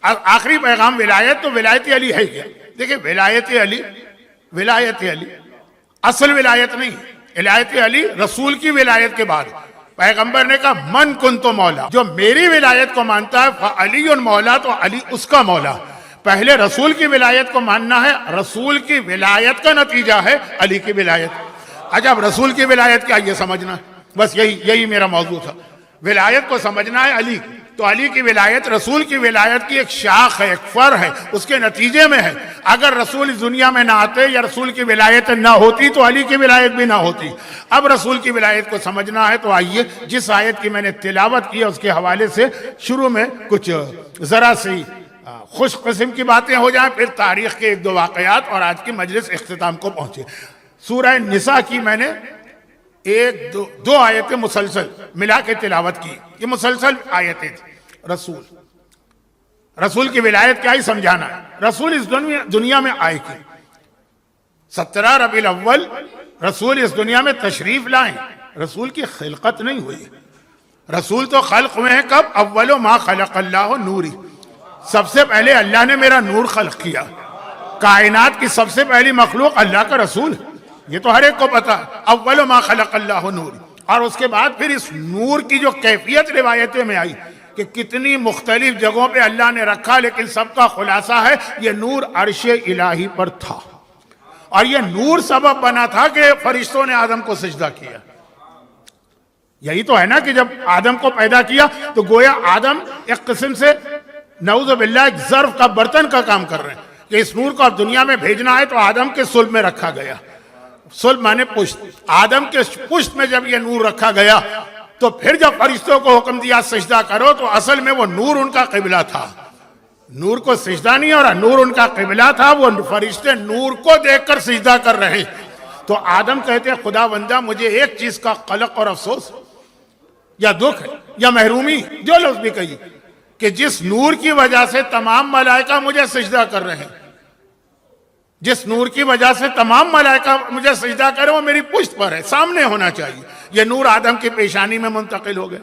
آخری پیغام ولایت، تو ولایت علی ہے کیا؟ دیکھیں ولایت علی اصل ولایت نہیں، ولایت علی رسول کی ولایت کے بعد پیغمبر نے کہا من کنتو مولا، جو میری ولایت کو مانتا ہے فعلی مولا، تو علی اس کا مولا۔ پہلے رسول کی ولایت کو ماننا ہے، رسول کی ولایت کا نتیجہ ہے علی کی ولایت۔ عجب رسول کی ولایت کیا یہ سمجھنا، بس یہی میرا موضوع تھا، ولایت کو سمجھنا ہے علی، تو علی کی ولایت رسول کی ولایت کی ایک شاخ ہے، ایک فر ہے، اس کے نتیجے میں ہے۔ اگر رسول اس دنیا میں نہ آتے یا رسول کی ولایت نہ ہوتی تو علی کی ولایت بھی نہ ہوتی۔ اب رسول کی ولایت کو سمجھنا ہے تو آئیے جس آیت کی میں نے تلاوت کی اس کے حوالے سے شروع میں کچھ ذرا سی خوش قسم کی باتیں ہو جائیں، پھر تاریخ کے ایک دو واقعات اور آج کی مجلس اختتام کو پہنچے۔ سورہ نساء کی میں نے دو آیتیں مسلسل ملا کے تلاوت کی، یہ مسلسل آیتیں تھیں۔ رسول کی ولایت کیا ہی سمجھانا ہے، رسول اس دنیا میں آئے کی 17 ربیع الاول رسول اس دنیا میں تشریف لائیں، رسول کی خلقت نہیں ہوئی، رسول تو خلق ہوئے ہیں کب؟ اول ما خلق اللہ نوری، سب سے پہلے اللہ نے میرا نور خلق کیا، کائنات کی سب سے پہلی مخلوق اللہ کا رسول، یہ تو ہر ایک کو پتا، اول ما خلق اللہ نوری۔ اور اس کے بعد پھر اس نور کی جو کیفیت روایتیں میں آئی کہ کتنی مختلف جگہوں پہ اللہ نے رکھا، لیکن سب کا خلاصہ ہے یہ نور عرش الہی پر تھا، اور یہ نور سبب بنا تھا کہ فرشتوں نے آدم کو سجدہ کیا۔ یہی تو ہے نا کہ جب آدم کو پیدا کیا تو گویا آدم ایک قسم سے نعوذ باللہ ایک ظرف کا برتن کا کام کر رہے ہیں کہ اس نور کو دنیا میں بھیجنا ہے، تو آدم کے صلب میں رکھا گیا، صلب مانے پشت، آدم کے پشت میں جب یہ نور رکھا گیا تو پھر جب فرشتوں کو حکم دیا سجدہ کرو، تو اصل میں وہ نور ان کا قبلہ تھا، نور کو سجدہ نہیں ہو رہا، نور ان کا قبلہ تھا، وہ فرشتے نور کو دیکھ کر سجدہ کر رہے ہیں۔ تو آدم کہتے ہیں خدا بندہ مجھے ایک چیز کا قلق اور افسوس یا دکھ ہے یا محرومی، جو لفظ بھی کہی، کہ جس نور کی وجہ سے تمام ملائکہ مجھے سجدہ کر رہے ہیں، جس نور کی وجہ سے تمام ملائکہ مجھے سجدہ کرے، وہ میری پشت پر ہے، سامنے ہونا چاہیے۔ یہ نور آدم کی پیشانی میں منتقل ہو گئے،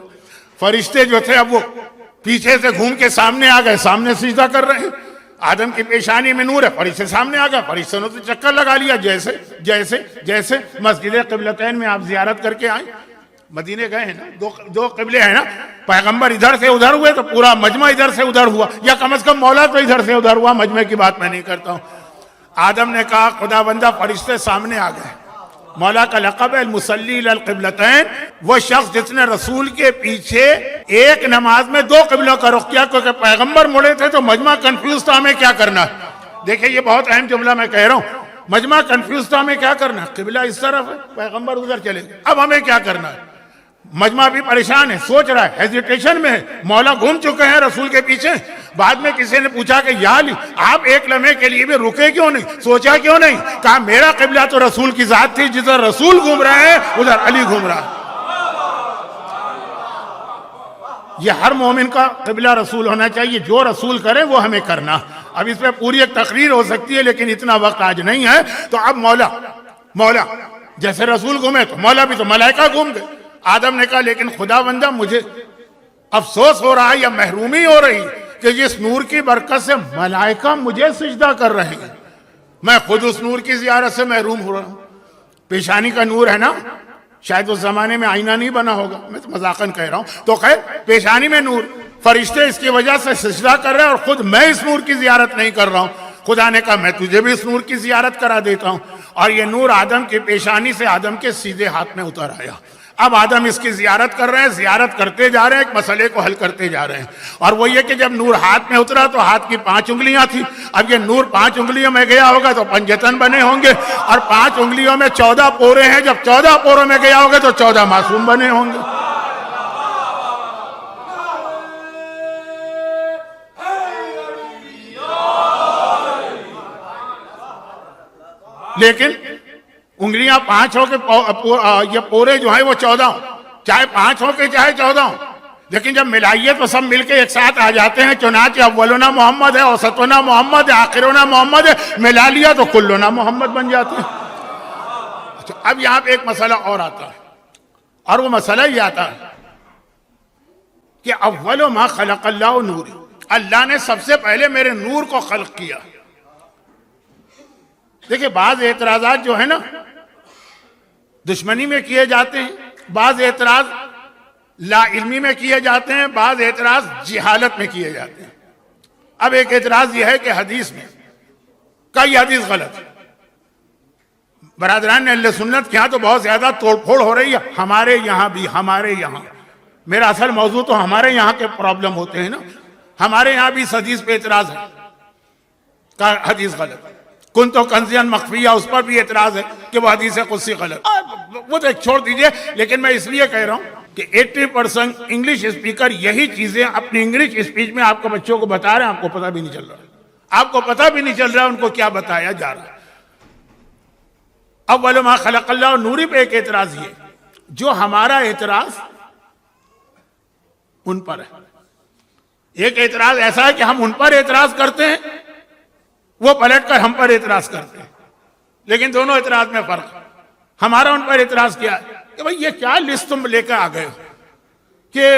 فرشتے جو تھے اب وہ پیچھے سے گھوم کے سامنے آ گئے، سامنے سجدہ کر رہے ہیں۔ آدم کی پیشانی میں نور ہے، فرشتے سامنے آ گئے، فرشتوں نے تو چکر لگا لیا، جیسے مسجد قبلتین میں آپ زیارت کر کے آئیں، مدینے گئے ہیں نا، دو قبلے ہیں نا، پیغمبر ادھر سے ادھر ہوئے تو پورا مجمع ادھر سے ادھر ہوا، یا کم از کم مولا تو ادھر سے ادھر ہوا، مجمع کی بات میں نہیں کرتا ہوں۔ آدم نے کہا خدا بندہ فرشتے سامنے آ گئے، مولا کا لقب ہے المصلی الی القبلتین، وہ شخص جس نے رسول کے پیچھے ایک نماز میں دو قبلوں کا رخ کیا، کیونکہ پیغمبر مڑے تھے تو مجمع کنفیوز تھا ہمیں کیا کرنا ہے۔ دیکھیں یہ بہت اہم جملہ میں کہہ رہا ہوں، مجمع کنفیوز تھا ہمیں کیا کرنا ہے، قبلہ اس طرف ہے، پیغمبر ادھر چلے گئے، اب ہمیں کیا کرنا ہے۔ مجمع بھی پریشان ہے، سوچ رہا ہے، ہیزیٹیشن میں ہے، مولا گھوم چکے ہیں رسول کے پیچھے۔ بعد میں کسی نے پوچھا کہ یا علی آپ ایک لمحے کے لیے بھی رکے کیوں نہیں، سوچا کیوں نہیں؟ کہا میرا قبلہ تو رسول کی ذات تھی، جدھر رسول گھوم رہے ہیں ادھر علی گھوم رہا ہے۔ یہ ہر مومن کا قبلہ رسول ہونا چاہیے، جو رسول کرے وہ ہمیں کرنا۔ اب اس پہ پوری ایک تقریر ہو سکتی ہے، لیکن اتنا وقت آج نہیں ہے۔ تو اب مولا جیسے رسول گھومے تو مولا بھی، تو ملائکہ گھوم گئے۔ آدم نے کہا لیکن خدا بندہ مجھے افسوس ہو رہا ہے یا محرومی ہو رہی کہ جس نور کی برکت سے ملائکہ مجھے سجدہ کر رہے ہیں، میں خود اس نور کی زیارت سے محروم ہو رہا ہوں۔ پیشانی کا نور ہے نا، شاید اس زمانے میں آئینہ نہیں بنا ہوگا، میں تو مذاقاً کہہ رہا ہوں، تو خیر پیشانی میں نور، فرشتے اس کی وجہ سے سجدہ کر رہے ہیں، اور خود میں اس نور کی زیارت نہیں کر رہا ہوں۔ خدا نے کہا میں تجھے بھی اس نور کی زیارت کرا دیتا ہوں، اور یہ نور آدم کی پیشانی سے آدم کے سیدھے ہاتھ میں اتر آیا۔ اب آدم اس کی زیارت کر رہے ہیں، زیارت کرتے جا رہے ہیں، ایک مسئلے کو حل کرتے جا رہے ہیں، اور وہ یہ کہ جب نور ہاتھ میں اترا تو ہاتھ کی 5 انگلیاں تھیں، اب یہ نور 5 انگلیوں میں گیا ہوگا تو پنجتن بنے ہوں گے، اور 5 انگلیوں میں 14 پورے ہیں، جب 14 پوروں میں گیا ہوگا تو 14 معصوم بنے ہوں گے۔ لیکن انگلیاں 5 ہو کے یہ پورے جو ہیں وہ 14 ہوں، چاہے 5 ہو کے چاہے 14 ہوں، لیکن جب ملائیے تو سب مل کے ایک ساتھ آ جاتے ہیں۔ چنانچہ اولنا محمد ہے، اوسطنا محمد ہے، آخرنا محمد ہے، ملا لیا تو کلنا محمد بن جاتے ہیں۔ اچھا اب یہاں پہ ایک مسئلہ اور آتا ہے، اور وہ مسئلہ یہ آتا ہے کہ اول ما خلق اللہ نور، اللہ نے سب سے پہلے میرے نور کو خلق کیا۔ دیکھیں بعض اعتراضات جو ہے نا دشمنی میں کیے جاتے ہیں، بعض اعتراض لا علمی میں کیے جاتے ہیں، بعض اعتراض جہالت میں کیے جاتے ہیں۔ اب ایک اعتراض یہ ہے کہ حدیث میں کئی حدیث غلط ہے۔ برادران اہل سنت کے ہاں تو بہت زیادہ توڑ پھوڑ ہو رہی ہے، ہمارے یہاں بھی، ہمارے یہاں میرا اصل موضوع تو ہمارے یہاں کے پرابلم ہوتے ہیں نا، ہمارے یہاں بھی اس حدیث پہ اعتراض ہے کہ حدیث غلط ہے۔ کنت کنزیاً مخفیہ اس پر بھی اعتراض ہے کہ وہ حدیث قدسی غلط، وہ تو چھوڑ دیجئے، لیکن میں اس لیے کہہ رہا ہوں کہ 80% انگلش اسپیکر یہی چیزیں اپنی انگلش اسپیچ میں آپ کے بچوں کو بتا رہے ہیں، آپ کو پتہ بھی نہیں چل رہا، آپ کو پتہ بھی نہیں چل رہا ان کو کیا بتایا جا رہا ہے۔ اول ما خلق اللہ نوری پہ ایک اعتراض یہ، جو ہمارا اعتراض ان پر ہے، ایک اعتراض ایسا ہے کہ ہم ان پر اعتراض کرتے ہیں، وہ پلٹ کر ہم پر اعتراض کرتے ہیں، لیکن دونوں اعتراض میں فرق ہے۔ ہمارا ان پر اعتراض کیا ہے کہ بھئی یہ کیا لسٹ تم لے کر آ گئے ہو کہ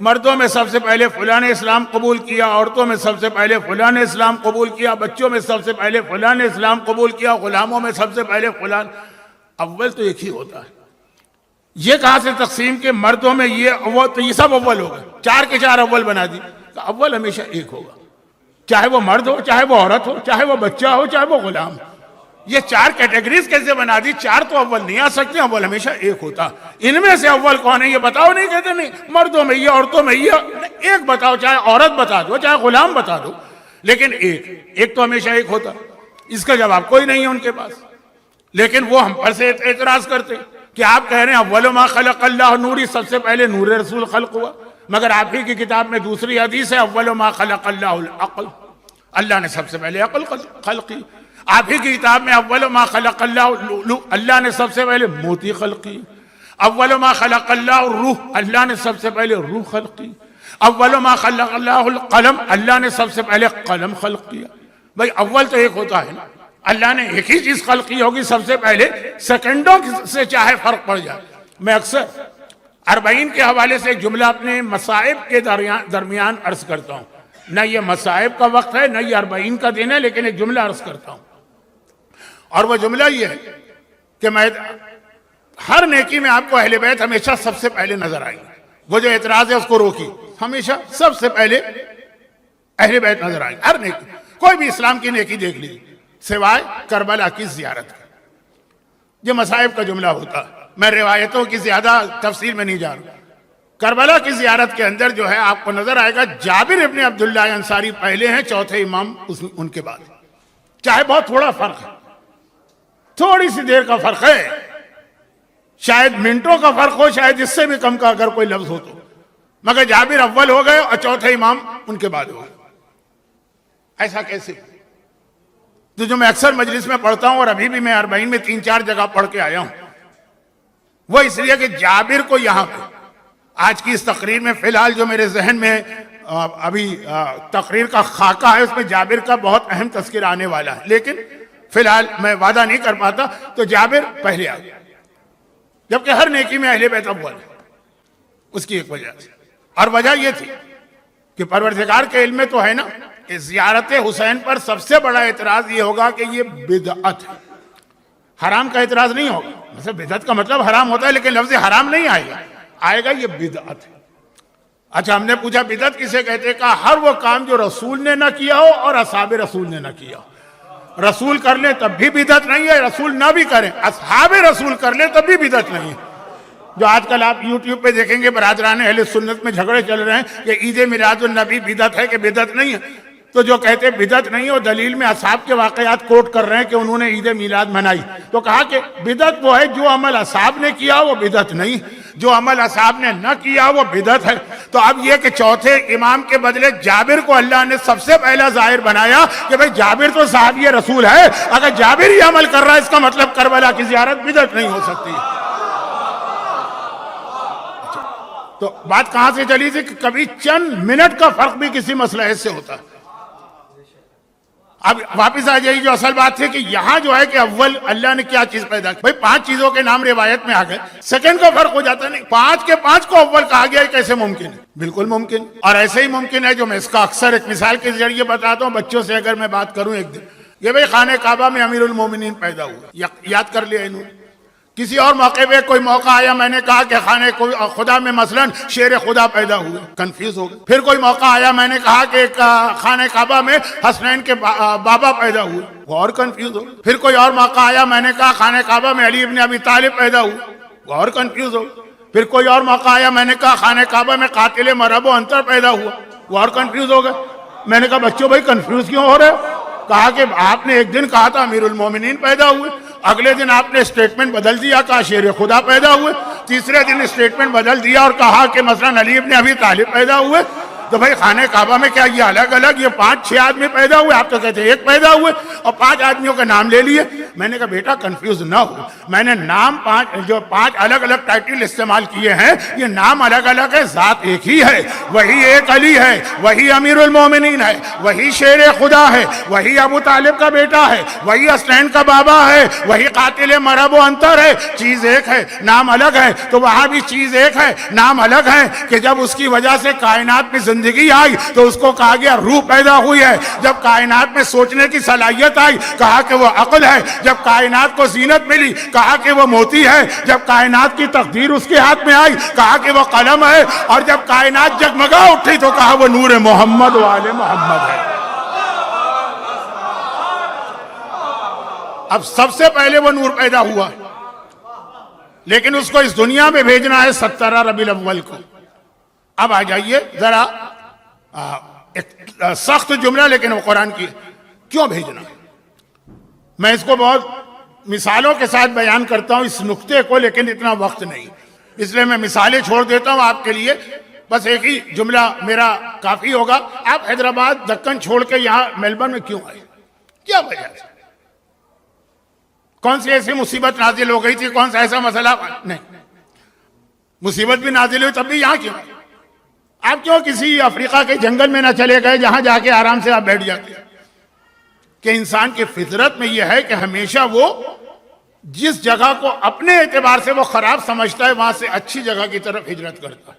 مردوں میں سب سے پہلے فلاں نے اسلام قبول کیا، عورتوں میں سب سے پہلے فلاں نے اسلام قبول کیا، بچوں میں سب سے پہلے فلاں نے اسلام قبول کیا، غلاموں میں سب سے پہلے فلاں۔ اول تو ایک ہی ہوتا ہے، یہ کہاں سے تقسیم کہ مردوں میں یہ تو یہ سب اول ہو گئے، 4 کے 4 اول بنا دی؟ اول ہمیشہ ایک ہوگا، چاہے وہ مرد ہو، چاہے وہ عورت ہو، چاہے وہ بچہ ہو، چاہے وہ غلام ہو۔ یہ 4 کیٹیگریز کیسے بنا دی؟ 4 تو اول نہیں آ سکتے، اول ہمیشہ ایک ہوتا۔ ان میں سے اول کون ہے یہ بتاؤ، نہیں کہتے نہیں مردوں میں یہ، عورتوں میں یہ، ایک بتاؤ، چاہے عورت بتا دو، چاہے غلام بتا دو، لیکن ایک تو ہمیشہ ایک ہوتا۔ اس کا جواب کوئی نہیں ہے ان کے پاس، لیکن وہ ہم پر سے اعتراض کرتے کہ آپ کہہ رہے ہیں اول ما خلق اللہ نوری، سب سے پہلے نور رسول خلق ہوا، مگر آپ ہی کی کتاب میں دوسری حدیث ہے اول ما خلق اللہ العقل، اللہ نے سب سے پہلے عقل خلق کی۔ آپ ہی کی کتاب میں اول ما خلق اللہ، اللہ نے سب سے پہلے موتی خلق کی۔ اول ما خلق اللہ روح، اللہ نے سب سے پہلے روح خلق کی۔ اول ما خلق اللہ القلم، اللہ نے سب سے پہلے قلم خلق کیا۔ بھائی اول تو ایک ہوتا ہے نا، اللہ نے ایک ہی چیز خلق کی ہوگی سب سے پہلے، سیکنڈوں سے چاہے فرق پڑ جائے۔ میں اکثر 40 کے حوالے سے ایک جملہ اپنے مصائب کے درمیان عرض کرتا ہوں، نہ یہ مصائب کا وقت ہے نہ یہ 40 کا دن ہے، لیکن ایک جملہ عرض کرتا ہوں، اور وہ جملہ یہ ہے کہ میں ہر نیکی میں آپ کو اہل بیت ہمیشہ سب سے پہلے نظر آئیں گے۔ وہ جو اعتراض ہے اس کو روکی، ہمیشہ سب سے پہلے اہل بیت نظر آئیں گے ہر نیکی، کوئی بھی اسلام کی نیکی دیکھ لیجیے سوائے کربلا کی زیارت کا۔ یہ مصائب کا جملہ ہوتا ہے، میں روایتوں کی زیادہ تفصیل میں نہیں جا رہا۔ کربلا کی زیارت کے اندر جو ہے آپ کو نظر آئے گا جابر ابن عبداللہ انصاری پہلے ہیں، چوتھے امام ان کے بعد، چاہے بہت تھوڑا فرق ہے، تھوڑی سی دیر کا فرق ہے، شاید منٹوں کا فرق ہو، شاید اس سے بھی کم کا اگر کوئی لفظ ہو تو، مگر جابر اول ہو گئے اور چوتھے امام ان کے بعد ہو گئے۔ ایسا کیسے؟ تو جو میں اکثر مجلس میں پڑھتا ہوں اور ابھی بھی میں 40 میں 3-4 جگہ پڑھ کے آیا ہوں، وہ اس لیے کہ جابر کو یہاں پہ آج کی اس تقریر میں فی الحال جو میرے ذہن میں ابھی تقریر کا خاکہ ہے، اس میں جابر کا بہت اہم تذکر آنے والا ہے، لیکن فی الحال میں وعدہ نہیں کر پاتا۔ تو جابر پہلے آ گیا، جبکہ ہر نیکی میں اہل بیت اول ہے، اس کی ایک وجہ سے، اور وجہ یہ تھی کہ پروردگار کے علم میں تو ہے نا کہ زیارت حسین پر سب سے بڑا اعتراض یہ ہوگا کہ یہ بدعت ہے، حرام کا اعتراض نہیں ہوگا۔ مثلا بدعت کا مطلب حرام ہوتا ہے، لیکن لفظ حرام نہیں آئے گا یہ بدعت ہے۔ اچھا ہم نے پوچھا بدعت کسے کہتے؟ کہا ہر وہ کام جو رسول نے نہ کیا ہو اور اصحاب رسول نے نہ کیا ہو۔ رسول کر لیں تب بھی بدعت نہیں ہے، رسول نہ بھی کریں، اصحاب رسول کر لیں تب بھی بدعت نہیں ہے۔ جو آج کل آپ یوٹیوب پہ دیکھیں گے برادران اہل سنت میں جھگڑے چل رہے ہیں کہ عید میلاد النبی بدعت ہے کہ بدعت نہیں ہے، تو جو کہتے ہیں بدعت نہیں ہے وہ دلیل میں اصحاب کے واقعات کوٹ کر رہے ہیں کہ انہوں نے عید میلاد منائی، تو کہا کہ بدعت وہ ہے جو عمل اصحاب نے کیا وہ بدعت نہیں، جو عمل اصحاب نے نہ کیا وہ بدعت ہے۔ تو اب یہ کہ چوتھے امام کے بدلے جابر کو اللہ نے سب سے پہلا ظاہر بنایا کہ بھئی جابر تو صحابی رسول ہے، اگر جابر ہی عمل کر رہا ہے اس کا مطلب کربلا کی زیارت بدعت نہیں ہو سکتی۔ تو بات کہاں سے چلی تھی کہ کبھی چند منٹ کا فرق بھی کسی مسئلہ سے ہوتا ہے۔ اب واپس آ جائیے، جو اصل بات تھی کہ یہاں جو ہے کہ اول اللہ نے کیا چیز پیدا کی؟ بھئی 5 چیزوں کے نام روایت میں آ گئے، سیکنڈ کا فرق ہو جاتا نہیں، 5 کے 5 کو اول کہا گیا ہے، کیسے ممکن ہے؟ بالکل ممکن، اور ایسے ہی ممکن ہے جو میں اس کا اکثر ایک مثال کے ذریعے بتاتا ہوں بچوں سے اگر میں بات کروں ایک دن، یہ بھئی خانہ کعبہ میں امیر المومنین پیدا ہوا، یاد کر لیا انہوں نے۔ کسی اور موقع پہ کوئی موقع آیا میں نے کہا کہ خانہ خدا میں مثلا شیر خدا پیدا ہوئے، کنفیوز ہو گئے۔ پھر کوئی موقع آیا میں نے کہا کہ خانہ کعبہ میں حسنین کے بابا پیدا ہوئے، وہ اور کنفیوز ہو۔ پھر کوئی اور موقع آیا میں نے کہا خانہ کعبہ میں علی ابن ابی طالب پیدا ہوئے، وہ اور کنفیوز ہو۔ پھر کوئی اور موقع آیا میں نے کہا خانہ کعبہ میں قاتل مرب و انتر پیدا ہوا، وہ اور کنفیوز ہو گئے۔ میں نے کہا بچوں بھائی کنفیوز کیوں ہو رہے ہو؟ کہا کہ آپ نے ایک دن کہا تھا امیر المومنین پیدا ہوئے، اگلے دن آپ نے اسٹیٹمنٹ بدل دیا، کہا شیر خدا پیدا ہوئے، تیسرے دن اسٹیٹمنٹ بدل دیا اور کہا کہ مثلا علی ابن ابی طالب پیدا ہوئے۔ تو بھائی خانہ کعبہ میں کیا یہ الگ الگ یہ 5-6 آدمی پیدا ہوئے؟ آپ تو کہتے ہیں ایک پیدا ہوئے اور 5 آدمیوں کا نام لے لیے۔ میں نے کہا بیٹا کنفیوز نہ ہو، میں نے نام 5 الگ الگ ٹائٹل استعمال کیے ہیں، یہ نام الگ الگ ہے، ذات ایک ہی ہے، وہی ایک علی ہے، وہی امیر المومنین ہے، وہی شیر خدا ہے، وہی ابو طالب کا بیٹا ہے، وہی حسنین کا بابا ہے، وہی قاتل مرب و انتر ہے، چیز ایک ہے نام الگ ہے۔ تو وہاں بھی چیز ایک ہے نام الگ ہے کہ جب اس کی وجہ سے کائنات میں زندگی آئی تو اس کو کہا گیا روح پیدا ہوئی ہے، جب کائنات میں سوچنے کی صلاحیت آئی کہا کہ وہ عقل ہے، جب کائنات کو زینت ملی کہا کہ وہ موتی ہے، جب کائنات کی تقدیر اس کے ہاتھ میں آئی کہا کہ وہ قلم ہے، اور جب کائنات جگمگا اٹھی تو کہا وہ نور محمد و آل محمد ہے۔ اب سب سے پہلے وہ نور پیدا ہوا، لیکن اس کو اس دنیا میں بھیجنا ہے 17 ربیع الاول کو۔ اب آ جائیے ذرا ایک سخت جملہ لیکن وہ قرآن کی، کیوں بھیجنا؟ میں اس کو بہت مثالوں کے ساتھ بیان کرتا ہوں اس نقطے کو، لیکن اتنا وقت نہیں، اس لیے میں مثالیں چھوڑ دیتا ہوں آپ کے لیے۔ بس ایک ہی جملہ میرا کافی ہوگا۔ آپ حیدرآباد دکن چھوڑ کے یہاں میلبرن میں کیوں آئے؟ کیا وجہ ہے؟ کون سی ایسی مصیبت نازل ہو گئی تھی؟ کون سا ایسا مسئلہ؟ نہیں، مصیبت بھی نازل ہوئی تب بھی یہاں کیوں؟ آپ کیوں کسی افریقہ کے جنگل میں نہ چلے گئے جہاں جا کے آرام سے آپ بیٹھ جاتے ہیں؟ کہ انسان کی فطرت میں یہ ہے کہ ہمیشہ وہ جس جگہ کو اپنے اعتبار سے وہ خراب سمجھتا ہے وہاں سے اچھی جگہ کی طرف ہجرت کرتا ہے۔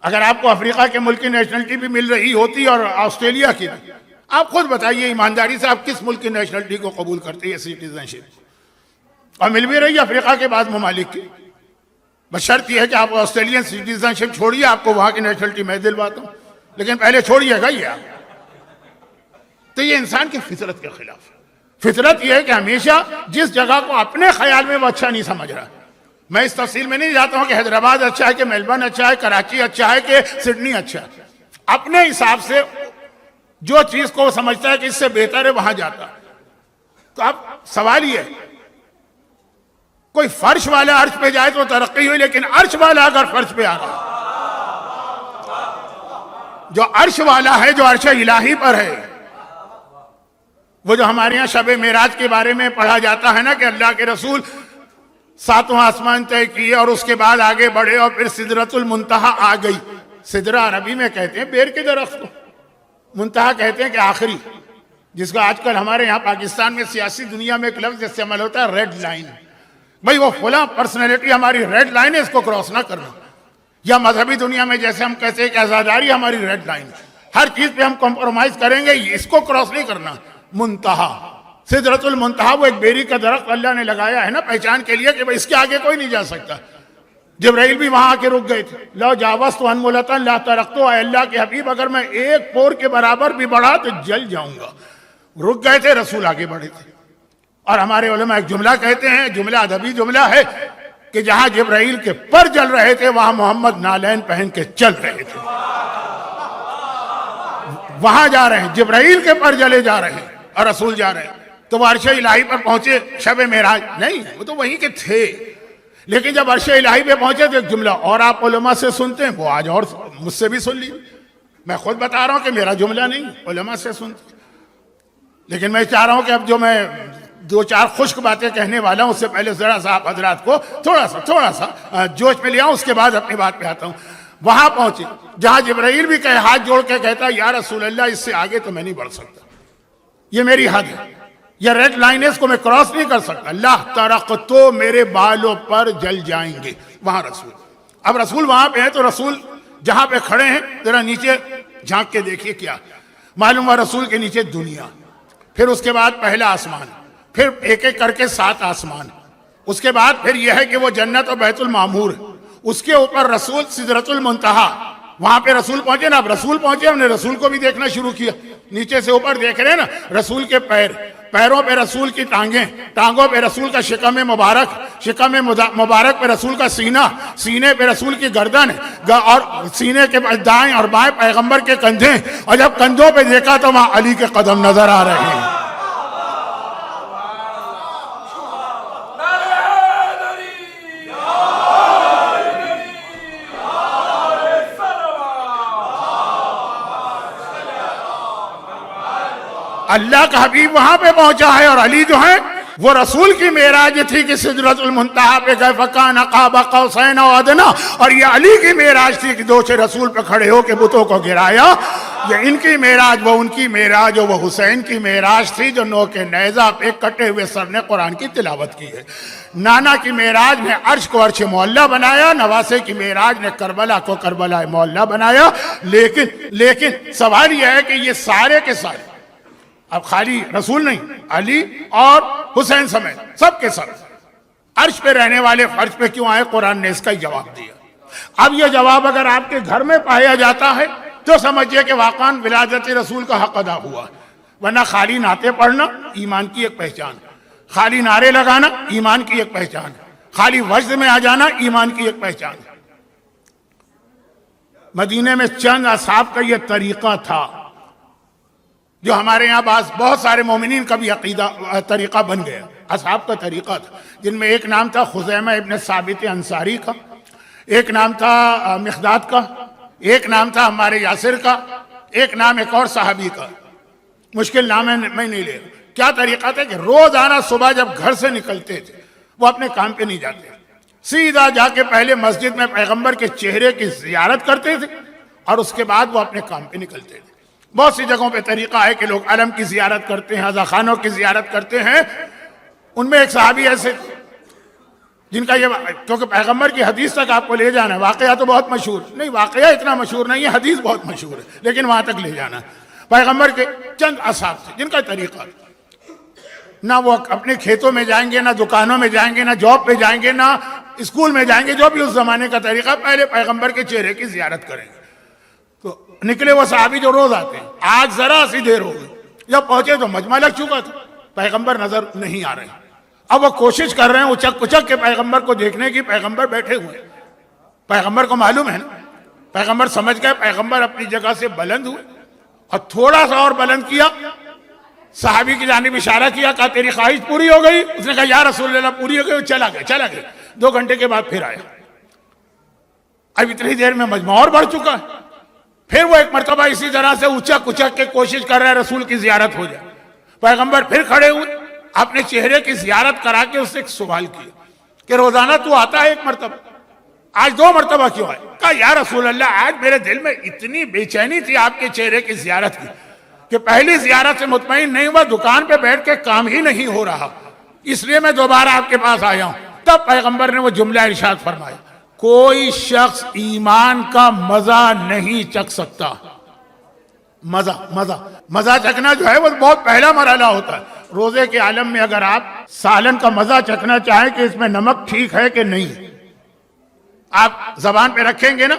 اگر آپ کو افریقہ کے ملک کی نیشنلٹی بھی مل رہی ہوتی اور آسٹریلیا کی بھی، آپ خود بتائیے ایمانداری سے آپ کس ملک کی نیشنلٹی کو قبول کرتے ہیں سٹیزن شپ؟ اور مل بھی رہی ہے افریقہ کے بعض ممالک کی، بس شرط یہ ہے کہ آپ آسٹریلین سٹیزن شپ چھوڑیے، آپ کو وہاں کی نیشنلٹی میں دلواتا ہوں، لیکن پہلے چھوڑیے گا یہ آپ۔ تو یہ انسان کی فطرت کے خلاف ہے۔ فطرت یہ ہے کہ ہمیشہ جس جگہ کو اپنے خیال میں وہ اچھا نہیں سمجھ رہا، میں اس تفصیل میں نہیں جاتا ہوں کہ حیدرآباد اچھا ہے کہ میلبرن اچھا ہے، کراچی اچھا ہے کہ سڈنی اچھا ہے، اپنے حساب سے جو چیز کو سمجھتا ہے کہ اس سے بہتر ہے وہاں جاتا ہے۔ تو اب سوال یہ ہے، کوئی فرش والا عرش پہ جائے تو ترقی ہوئی، لیکن عرش والا اگر فرش پہ آ رہا ہے، جو عرش والا ہے، جو عرش الہی پر ہے، وہ جو ہمارے یہاں شب معراج کے بارے میں پڑھا جاتا ہے نا کہ اللہ کے رسول 7واں آسمان طے کیے اور اس کے بعد آگے بڑھے اور پھر سدرۃ المنتہا آ گئی۔ سدرہ عربی میں کہتے ہیں بیر کے درخت کو، منتہا کہتے ہیں کہ آخری، جس کو آج کل ہمارے یہاں پاکستان میں سیاسی دنیا میں ایک لفظ استعمال ہوتا ہے ریڈ لائن۔ بھئی وہ فلاں پرسنالٹی ہماری ریڈ لائن ہے، اس کو کراس نہ کرنا۔ یا مذہبی دنیا میں جیسے ہم کہتے ہیں کہ عزاداری ہماری ریڈ لائن، ہر چیز پہ ہم کمپرومائز کریں گے، اس کو کراس نہیں کرنا۔ منتہا، سدرۃ المنتہا، وہ ایک بیری کا درخت اللہ نے لگایا ہے نا پہچان کے لیے کہ اس کے آگے کوئی نہیں جا سکتا۔ جبرائیل بھی وہاں آ کے رک گئے تھے، لو جاوزت انملۃ لا ترکت، اے اللہ کے حبیب اگر میں ایک پور کے برابر بھی بڑھا تو جل جاؤں گا۔ رک گئے تھے، رسول آگے بڑھے تھے۔ اور ہمارے علماء ایک جملہ کہتے ہیں، جملہ ادبی جملہ ہے کہ جہاں جبرائیل کے پر جل رہے تھے وہاں محمد نالین پہن کے چل رہے تھے۔ وہاں جا رہے ہیں، جبرائیل کے پر جلے جا رہے ہیں اور رسول جا رہے ہیں۔ تو وہ عرش الہی پر پہنچے، شب معراج نہیں، وہ تو وہیں کے تھے، لیکن جب عرش الہی پہ پہنچے تو ایک جملہ اور آپ علماء سے سنتے ہیں، وہ آج اور مجھ سے بھی سن لی، میں خود بتا رہا ہوں کہ میرا جملہ نہیں، علماء سے سنتے۔ لیکن میں چاہ رہا ہوں کہ اب جو میں 2-4 خشک باتیں کہنے والا ہوں اس سے پہلے ذرا سا آپ حضرات کو تھوڑا سا جوش میں لیا ہوں، اس کے بعد اپنی بات پہ آتا ہوں۔ وہاں پہنچے جہاں جبرائیل بھی کہے، ہاتھ جوڑ کے کہتا یا رسول اللہ اس سے آگے تو میں نہیں بڑھ سکتا، یہ میری حد ہے، یہ ریڈ لائن ہے، اس کو میں کراس نہیں کر سکتا۔ اللہ ترقتو، میرے بالوں پر جل جائیں گے۔ وہاں رسول، اب رسول وہاں پہ ہیں تو رسول جہاں پہ کھڑے ہیں ذرا نیچے جھانک کے دیکھیے کیا معلوم ہوا۔ رسول کے نیچے دنیا، پھر اس کے بعد پہلا آسمان، پھر ایک ایک کر کے 7 آسمان، اس کے بعد پھر یہ ہے کہ وہ جنت اور بیت المعمور، اس کے اوپر رسول سدرۃ المنتہا، وہاں پہ رسول پہنچے نا۔ اب رسول پہنچے، ہم نے رسول کو بھی دیکھنا شروع کیا، نیچے سے اوپر دیکھ رہے ہیں نا، رسول کے پیر، پیروں پہ رسول کی ٹانگیں، ٹانگوں پہ رسول کا شکم مبارک، شکم مبارک پہ رسول کا سینہ، سینے پہ رسول کی گردن، اور سینے کے دائیں اور بائیں پیغمبر کے کندھے، اور جب کندھوں پہ دیکھا تو وہاں علی کے قدم نظر آ رہے ہیں۔ اللہ کا حبیب وہاں پہ پہنچا ہے، اور علی جو ہے وہ رسول کی معراج تھی کہ سدرۃ المنتہا پہ گئے، فکان قاب قوسین او ادنا، اور یہ علی کی معراج تھی کہ دو سے رسول پہ کھڑے ہو کے بتوں کو گرایا۔ یہ ان کی معراج، وہ ان کی معراج، وہ حسین کی معراج تھی جو نو کے نیزہ پہ کٹے ہوئے سر نے قرآن کی تلاوت کی ہے۔ نانا کی معراج نے عرش کو عرش معلیٰ بنایا، نواسے کی معراج نے کربلا کو کربلا معلیٰ بنایا۔ لیکن سوال یہ ہے کہ یہ سارے کے سارے، اب خالی رسول نہیں، علی اور حسین سمیت سب کے سب عرش پہ رہنے والے عرش پہ کیوں آئے؟ قرآن نے اس کا ہی جواب دیا۔ اب یہ جواب اگر آپ کے گھر میں پایا جاتا ہے تو سمجھئے کہ واقعاً ولادت رسول کا حق ادا ہوا، ورنہ خالی نعتیں پڑھنا ایمان کی ایک پہچان، خالی نعرے لگانا ایمان کی ایک پہچان، خالی وجد میں آ جانا ایمان کی ایک پہچان۔ مدینے میں چند اصحاب کا یہ طریقہ تھا جو ہمارے یہاں بہت سارے مومنین کا بھی عقیدہ طریقہ بن گیا، اصحاب کا طریقہ تھا، جن میں ایک نام تھا خزیمہ ابن ثابت انصاری کا، ایک نام تھا مقداد کا، ایک نام تھا ہمارے یاسر کا، ایک نام ایک اور صحابی کا، مشکل نام ہے میں نہیں لے رہا۔ کیا طریقہ تھا کہ روزانہ صبح جب گھر سے نکلتے تھے وہ اپنے کام پہ نہیں جاتے، سیدھا جا کے پہلے مسجد میں پیغمبر کے چہرے کی زیارت کرتے تھے اور اس کے بعد وہ اپنے کام پہ نکلتے تھے۔ بہت سی جگہوں پہ طریقہ ہے کہ لوگ علم کی زیارت کرتے ہیں، عزا خانوں کی زیارت کرتے ہیں۔ ان میں ایک صحابی ایسے جن کا یہ، کیونکہ پیغمبر کی حدیث تک آپ کو لے جانا ہے، واقعہ تو بہت مشہور نہیں، واقعہ اتنا مشہور نہیں ہے، حدیث بہت مشہور ہے، لیکن وہاں تک لے جانا ہے۔ پیغمبر کے چند اصحاب تھے جن کا طریقہ، نہ وہ اپنے کھیتوں میں جائیں گے، نہ دکانوں میں جائیں گے، نہ جاب پہ جائیں گے، نہ اسکول میں جائیں گے، جو بھی اس زمانے کا طریقہ، پہلے پیغمبر کے چہرے کی زیارت کریں گے۔ تو نکلے وہ صحابی جو روز آتے ہیں، آج ذرا سی دیر ہو گئی، جب پہنچے تو مجمع لگ چکا تھا، پیغمبر نظر نہیں آ رہے ہیں۔ اب وہ کوشش کر رہے ہیں اچک اچک کے پیغمبر کو دیکھنے کی، پیغمبر بیٹھے ہوئے ہیں۔ پیغمبر کو معلوم ہے نا، پیغمبر سمجھ گئے، پیغمبر اپنی جگہ سے بلند ہوئے اور تھوڑا سا اور بلند کیا، صحابی کی جانب اشارہ کیا، کہا تیری خواہش پوری ہو گئی؟ اس نے کہا یا رسول اللہ پوری ہو گئی، چلا گیا۔ 2 گھنٹے کے بعد پھر آیا، اب اتنی دیر میں مجمع اور بڑھ چکا ہے۔ پھر وہ ایک مرتبہ اسی طرح سے اچک اچک کے کوشش کر رہے ہیں رسول کی زیارت ہو جائے۔ پیغمبر پھر کھڑے ہوئے، اپنے چہرے کی زیارت کرا کے اس سے ایک سوال کیا کہ روزانہ تو آتا ہے 1 مرتبہ، آج 2 مرتبہ کیوں آئے؟ کہا یا رسول اللہ آج میرے دل میں اتنی بے چینی تھی آپ کے چہرے کی زیارت کی کہ پہلی زیارت سے مطمئن نہیں ہوا، دکان پہ بیٹھ کے کام ہی نہیں ہو رہا، اس لیے میں دوبارہ آپ کے پاس آیا ہوں۔ تب پیغمبر نے وہ جملہ ارشاد فرمایا، کوئی شخص ایمان کا مزہ نہیں چکھ سکتا۔ مزہ چکھنا جو ہے وہ بہت پہلا مرحلہ ہوتا ہے۔ روزے کے عالم میں اگر آپ سالن کا مزہ چکھنا چاہیں کہ اس میں نمک ٹھیک ہے کہ نہیں، آپ زبان پہ رکھیں گے نا،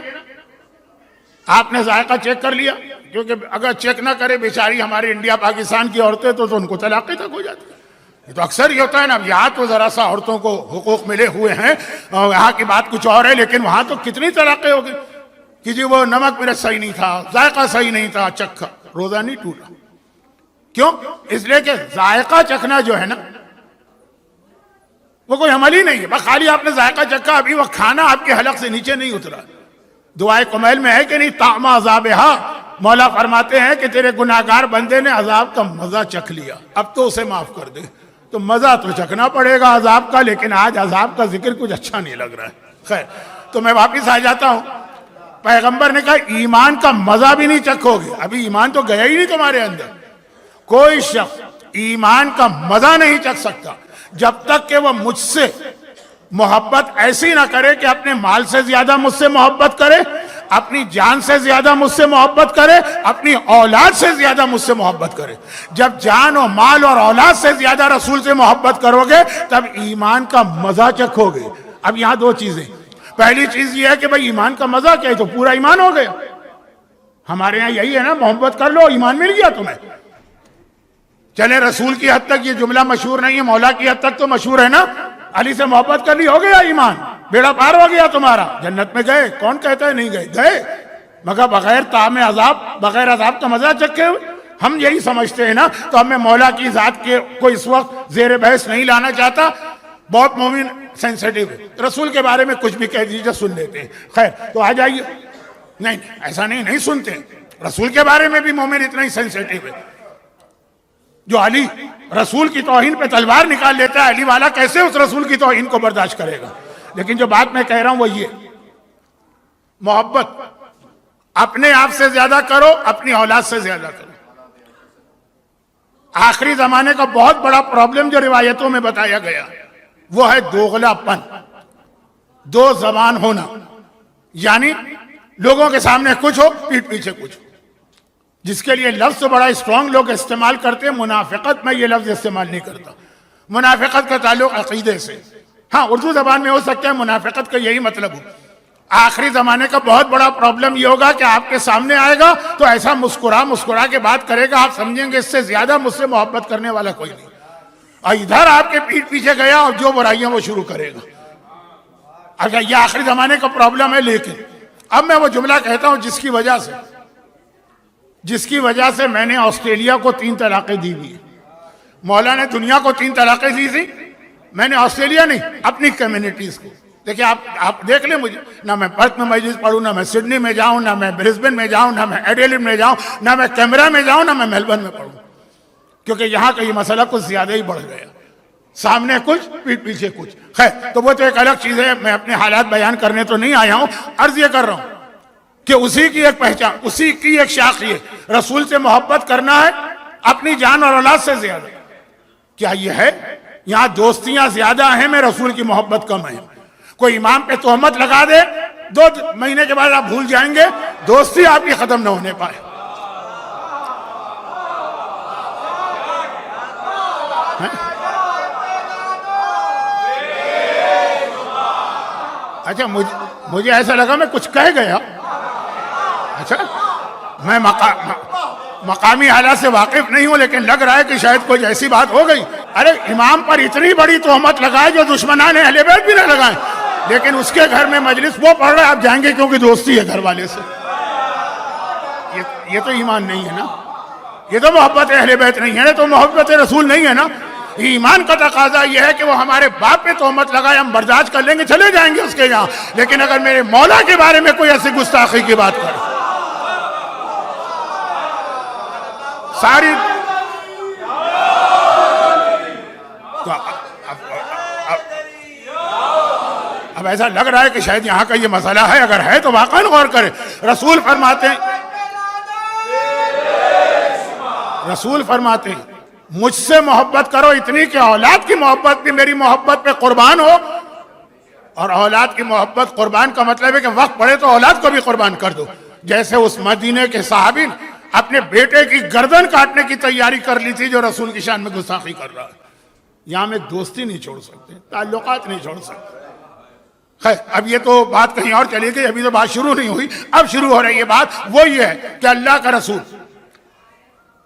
آپ نے ذائقہ چیک کر لیا، کیونکہ اگر چیک نہ کرے بیچاری ہمارے انڈیا پاکستان کی عورتیں تو ان کو طلاقیں تک ہو جاتی ہے۔ یہ تو اکثر ہی ہوتا ہے نا، یہاں تو ذرا سا عورتوں کو حقوق ملے ہوئے ہیں، یہاں کی بات کچھ اور ہے، لیکن وہاں تو کتنی طلاقیں ہو گئی کہ جی وہ نمک مرچ صحیح نہیں تھا، ذائقہ صحیح نہیں تھا، چکھا، روزہ نہیں ٹوٹا۔ کیوں؟ اس لیے کہ ذائقہ چکھنا جو ہے نا وہ کوئی عمل ہی نہیں ہے، بس خالی آپ نے ذائقہ چکھا، ابھی وہ کھانا آپ کے حلق سے نیچے نہیں اترا۔ دعائے کمیل میں ہے کہ نہیں، طعم عذابہا، مولا فرماتے ہیں کہ تیرے گناہگار بندے نے عذاب کا مزہ چکھ لیا، اب تو اسے معاف کر دے۔ تو مزہ تو چکھنا پڑے گا عذاب کا، لیکن آج عذاب کا ذکر کچھ اچھا نہیں لگ رہا ہے۔ خیر، تو میں واپس آ جاتا ہوں۔ پیغمبر نے کہا ایمان کا مزہ بھی نہیں چکھو گے، ابھی ایمان تو گیا ہی نہیں تمہارے اندر۔ کوئی شخص ایمان کا مزہ نہیں چکھ سکتا جب تک کہ وہ مجھ سے محبت ایسی نہ کرے کہ اپنے مال سے زیادہ مجھ سے محبت کرے، اپنی جان سے زیادہ مجھ سے محبت کرے، اپنی اولاد سے زیادہ مجھ سے محبت کرے۔ جب جان و مال اور اولاد سے زیادہ رسول سے محبت کرو گے تب ایمان کا مزہ چکھو گے۔ اب یہاں 2 چیزیں، پہلی چیز یہ ہے کہ بھئی ایمان کا مزہ کیا ہے، تو پورا ایمان ہو گیا۔ ہمارے یہاں یہی ہے نا، محبت کر لو ایمان مل گیا تمہیں۔ چلے رسول کی حد تک یہ جملہ مشہور نہیں ہے، مولا کی حد تک تو مشہور ہے نا، علی سے محبت کر لی، ہو گیا ایمان، بیڑا پار ہو گیا تمہارا، جنت میں گئے۔ کون کہتا ہے نہیں گئے؟ گئے، مگر بغیر طعم عذاب، بغیر عذاب کا مزہ چکھے ہوئے۔ ہم یہی سمجھتے ہیں نا، تو ہمیں مولا کی ذات کے کوئی اس وقت زیر بحث نہیں لانا چاہتا۔ بہت مومن سینسیٹیو ہے، رسول کے بارے میں کچھ بھی کہہ دیجیے سن لیتے ہیں۔ خیر، تو آ جائیے، نہیں ایسا نہیں سنتے، رسول کے بارے میں بھی مومن اتنا ہی سینسیٹیو ہے۔ جو علی رسول کی توہین پہ تلوار نکال لیتا ہے، علی والا کیسے اس رسول کی توہین کو برداشت کرے گا؟ لیکن جو بات میں کہہ رہا ہوں وہ یہ، محبت اپنے آپ سے زیادہ کرو، اپنی اولاد سے زیادہ کرو۔ آخری زمانے کا بہت بڑا پرابلم جو روایتوں میں بتایا گیا وہ ہے دوغلا پن، دو زبان ہونا، یعنی لوگوں کے سامنے کچھ ہو، پیٹھ پیچھے کچھ ہو، جس کے لیے لفظ تو بڑا اسٹرانگ لوگ استعمال کرتے ہیں۔ منافقت میں یہ لفظ استعمال نہیں کرتا، منافقت کا تعلق عقیدے سے، ہاں اردو زبان میں ہو سکتا ہے منافقت کا یہی مطلب ہو۔ آخری زمانے کا بہت بڑا پرابلم یہ ہوگا کہ آپ کے سامنے آئے گا تو ایسا مسکرا کے بات کرے گا، آپ سمجھیں گے اس سے زیادہ مجھ سے محبت کرنے والا کوئی نہیں، اور ادھر آپ کے پیٹھ پیچھے گیا اور جو برائیاں وہ شروع کرے گا۔ اچھا یہ آخری زمانے کا پرابلم ہے، لیکن اب میں وہ جملہ کہتا ہوں جس کی وجہ سے میں نے آسٹریلیا کو 3 طلاقیں دی ہوئی، مولا نے دنیا کو 3 طلاقیں دی تھی، میں نے آسٹریلیا نہیں اپنی کمیونٹیز کو۔ دیکھیں آپ دیکھ لیں مجھے، نہ میں پرتھ میں مجلس پڑھوں، نہ میں سڈنی میں جاؤں، نہ میں برسبن میں جاؤں، نہ میں ایڈیلیڈ میں جاؤں، نہ میں کیمرا میں جاؤں، نہ میں میلبرن میں پڑھوں، کیونکہ یہاں کا یہ مسئلہ کچھ زیادہ ہی بڑھ گیا، سامنے کچھ پیٹھ پیچھے کچھ۔ خیر تو وہ تو ایک الگ چیز ہے، میں اپنے حالات بیان کرنے تو نہیں آیا ہوں، عرض یہ کر رہا ہوں کہ اسی کی ایک پہچان، اسی کی ایک شاخ یہ رسول سے محبت کرنا ہے اپنی جان اور اولاد سے زیادہ۔ کیا یہ ہے یہاں دوستیاں زیادہ ہیں میں رسول کی محبت کم ہے؟ کوئی امام پہ تہمت لگا دے، 2 مہینے کے بعد آپ بھول جائیں گے، دوستی آپ کی ختم نہ ہونے پائے۔ اچھا مجھے ایسا لگا میں کچھ کہہ گیا، اچھا میں مقامی حالات سے واقف نہیں ہوں، لیکن لگ رہا ہے کہ شاید کوئی ایسی بات ہو گئی۔ ارے امام پر اتنی بڑی تہمت لگائے جو دشمنان اہل بیت بھی نہ لگائیں، لیکن اس کے گھر میں مجلس وہ پڑھ رہا ہے، آپ جائیں گے کیونکہ دوستی ہے گھر والے سے۔ یہ تو ایمان نہیں ہے نا، یہ تو محبت اہل بیت نہیں ہے، تو محبت رسول نہیں ہے نا۔ ایمان کا تقاضا یہ ہے کہ وہ ہمارے باپ پہ تہمت لگائے، ہم برداشت کر لیں گے، چلے جائیں گے اس کے یہاں، لیکن اگر میرے مولا کے بارے میں کوئی ایسی گستاخی کی بات کرے، ساری تو اب ایسا لگ رہا ہے کہ شاید یہاں کا یہ مسئلہ ہے، اگر ہے تو واقعاً غور کرے۔ رسول فرماتے ہیں مجھ سے محبت کرو اتنی کہ اولاد کی محبت بھی میری محبت پہ قربان ہو، اور اولاد کی محبت قربان کا مطلب ہے کہ وقت پڑے تو اولاد کو بھی قربان کر دو، جیسے اس مدینے کے صحابی نے اپنے بیٹے کی گردن کاٹنے کی تیاری کر لی تھی جو رسول کی شان میں گستاخی کر رہا ہے۔ یہاں میں دوستی نہیں چھوڑ سکتے، تعلقات نہیں چھوڑ سکتے۔ خیر اب یہ تو بات کہیں اور چلی گئی، ابھی تو بات شروع نہیں ہوئی، اب شروع ہو رہی ہے بات۔ وہ یہ ہے کہ اللہ کا رسول،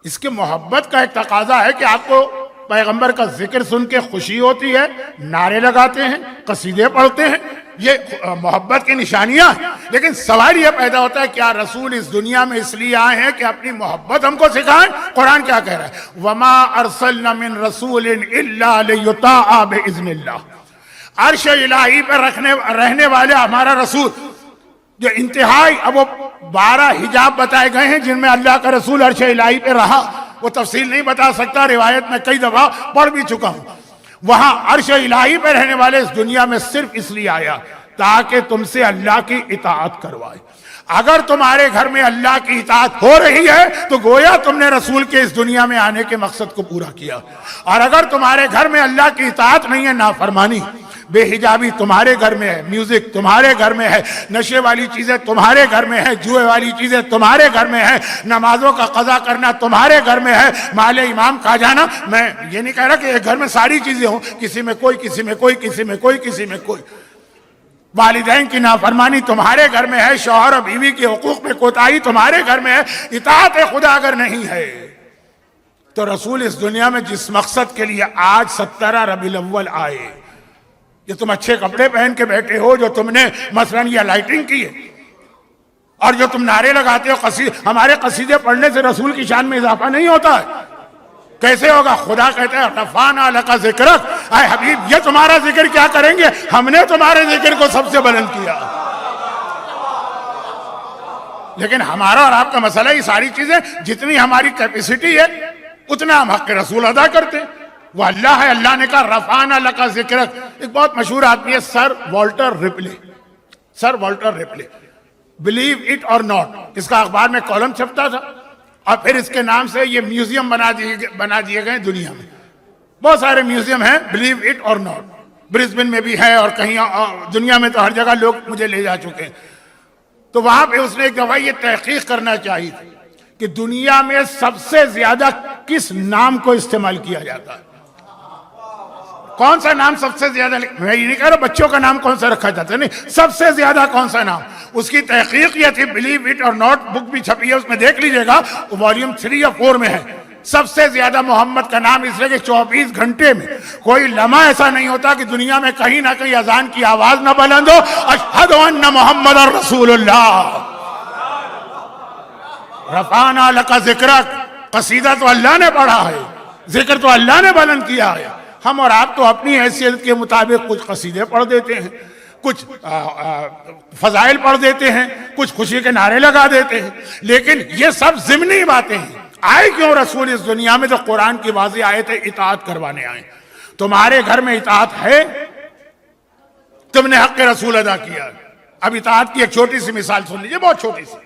اس کے محبت کا ایک تقاضا ہے کہ آپ کو پیغمبر کا ذکر سن کے خوشی ہوتی ہے، نعرے لگاتے ہیں، قصیدے پڑھتے ہیں، یہ محبت کی نشانیاں ہیں۔ لیکن سوال یہ پیدا ہوتا ہے کیا رسول اس دنیا میں اس لیے آئے ہیں کہ اپنی محبت ہم کو سکھائیں؟ قرآن کیا کہہ رہا ہے؟ وَمَا أَرْسَلْنَا مِن رَسُولٍ إِلَّا لِيُطَاعَ بِإِذْنِ اللَّهِ۔ عرش الہی پہ رہنے والے ہمارا رسول جو انتہائی، اب وہ 12 حجاب بتائے گئے ہیں جن میں اللہ کا رسول عرش الہی پہ رہا، وہ تفصیل نہیں بتا سکتا، روایت میں کئی دفعہ پڑھ بھی چکا ہوں۔ وہاں عرش الہی پہ رہنے والے اس دنیا میں صرف اس لیے آیا تاکہ تم سے اللہ کی اطاعت کروائے۔ اگر تمہارے گھر میں اللہ کی اطاعت ہو رہی ہے تو گویا تم نے رسول کے اس دنیا میں آنے کے مقصد کو پورا کیا، اور اگر تمہارے گھر میں اللہ کی اطاعت نہیں ہے، نافرمانی، بے حجابی تمہارے گھر میں ہے، میوزک تمہارے گھر میں ہے، نشے والی چیزیں تمہارے گھر میں ہے، جوئے والی چیزیں تمہارے گھر میں ہے، نمازوں کا قضا کرنا تمہارے گھر میں ہے، مال امام کھا جانا، میں یہ نہیں کہہ رہا کہ ایک گھر میں ساری چیزیں ہوں، کسی میں کوئی، کسی میں کوئی، کسی میں کوئی، کسی میں کوئی، والدین کی نافرمانی تمہارے گھر میں ہے، شوہر اور بیوی کے حقوق میں کوتاہی تمہارے گھر میں ہے، اطاعت خدا اگر نہیں ہے تو رسول اس دنیا میں جس مقصد کے لیے آج 17 ربیع الاول آئے، جو تم اچھے کپڑے پہن کے بیٹھے ہو، جو تم نے مثلاً یہ لائٹنگ کی ہے، اور جو تم نعرے لگاتے ہو، ہمارے قصیدے پڑھنے سے رسول کی شان میں اضافہ نہیں ہوتا ہے، کیسے ہوگا؟ خدا کہتا ہے رفعنا لک ذکرک، اے حبیب یہ تمہارا ذکر کیا کریں گے، ہم نے تمہارے ذکر کو سب سے بلند کیا۔ لیکن ہمارا اور آپ کا مسئلہ یہ ساری چیزیں جتنی ہماری کیپیسٹی ہے اتنا ہم حق رسول ادا کرتے ہیں. وہ اللہ ہے. اللہ نے کہا رفعنا لک ذکرک. ایک بہت مشہور آدمی ہے sir Walter Ripley. Sir Walter Ripley, believe it or not, اس کا اخبار میں کالم چھپتا تھا, اور پھر اس کے نام سے یہ میوزیم بنا دیے گئے دنیا میں. بہت سارے میوزیم ہیں, blue it or not. Brisbane میں بھی ہے اور کہیں دنیا میں تو ہر جگہ لوگ مجھے لے جا چکے ہیں. تو وہاں پہ اس نے ایک دفعہ یہ تحقیق کرنا چاہیے تھی کہ دنیا میں سب سے زیادہ کس نام کو استعمال کیا جاتا ہے, کون سا نام سب سے زیادہ. میں یہ نہیں کہہ رہا بچوں کا نام کون سا رکھا جاتا ہے, نہیں, سب سے زیادہ کون سا نام. اس کی تحقیق یہ تھی, بلیو اٹ اور ناٹ بک بھی چھپی ہے, اس میں دیکھ لیجئے گا, والیوم 3 یا 4 میں ہے. سب سے زیادہ محمد کا نام, اس لیے کہ 24 گھنٹے میں کوئی لمحہ ایسا نہیں ہوتا کہ دنیا میں کہیں نہ کہیں اذان کی آواز نہ بلند ہو, اشہد ان محمد رسول اللہ. رفعنا لک ذکرک, قصیدہ تو اللہ نے پڑھا ہے, ذکر تو اللہ نے بلند کیا ہے. ہم اور آپ تو اپنی حیثیت کے مطابق کچھ قصیدے پڑھ دیتے ہیں, کچھ فضائل پڑھ دیتے ہیں, کچھ خوشی کے نعرے لگا دیتے ہیں, لیکن یہ سب ضمنی باتیں ہیں. آئے کیوں رسول اس دنیا میں؟ تو قرآن کی واضح آیت ہے, اطاعت کروانے آئے. تمہارے گھر میں اطاعت ہے, تم نے حق رسول ادا کیا. اب اطاعت کی ایک چھوٹی سی مثال سن لیجیے, بہت چھوٹی سی.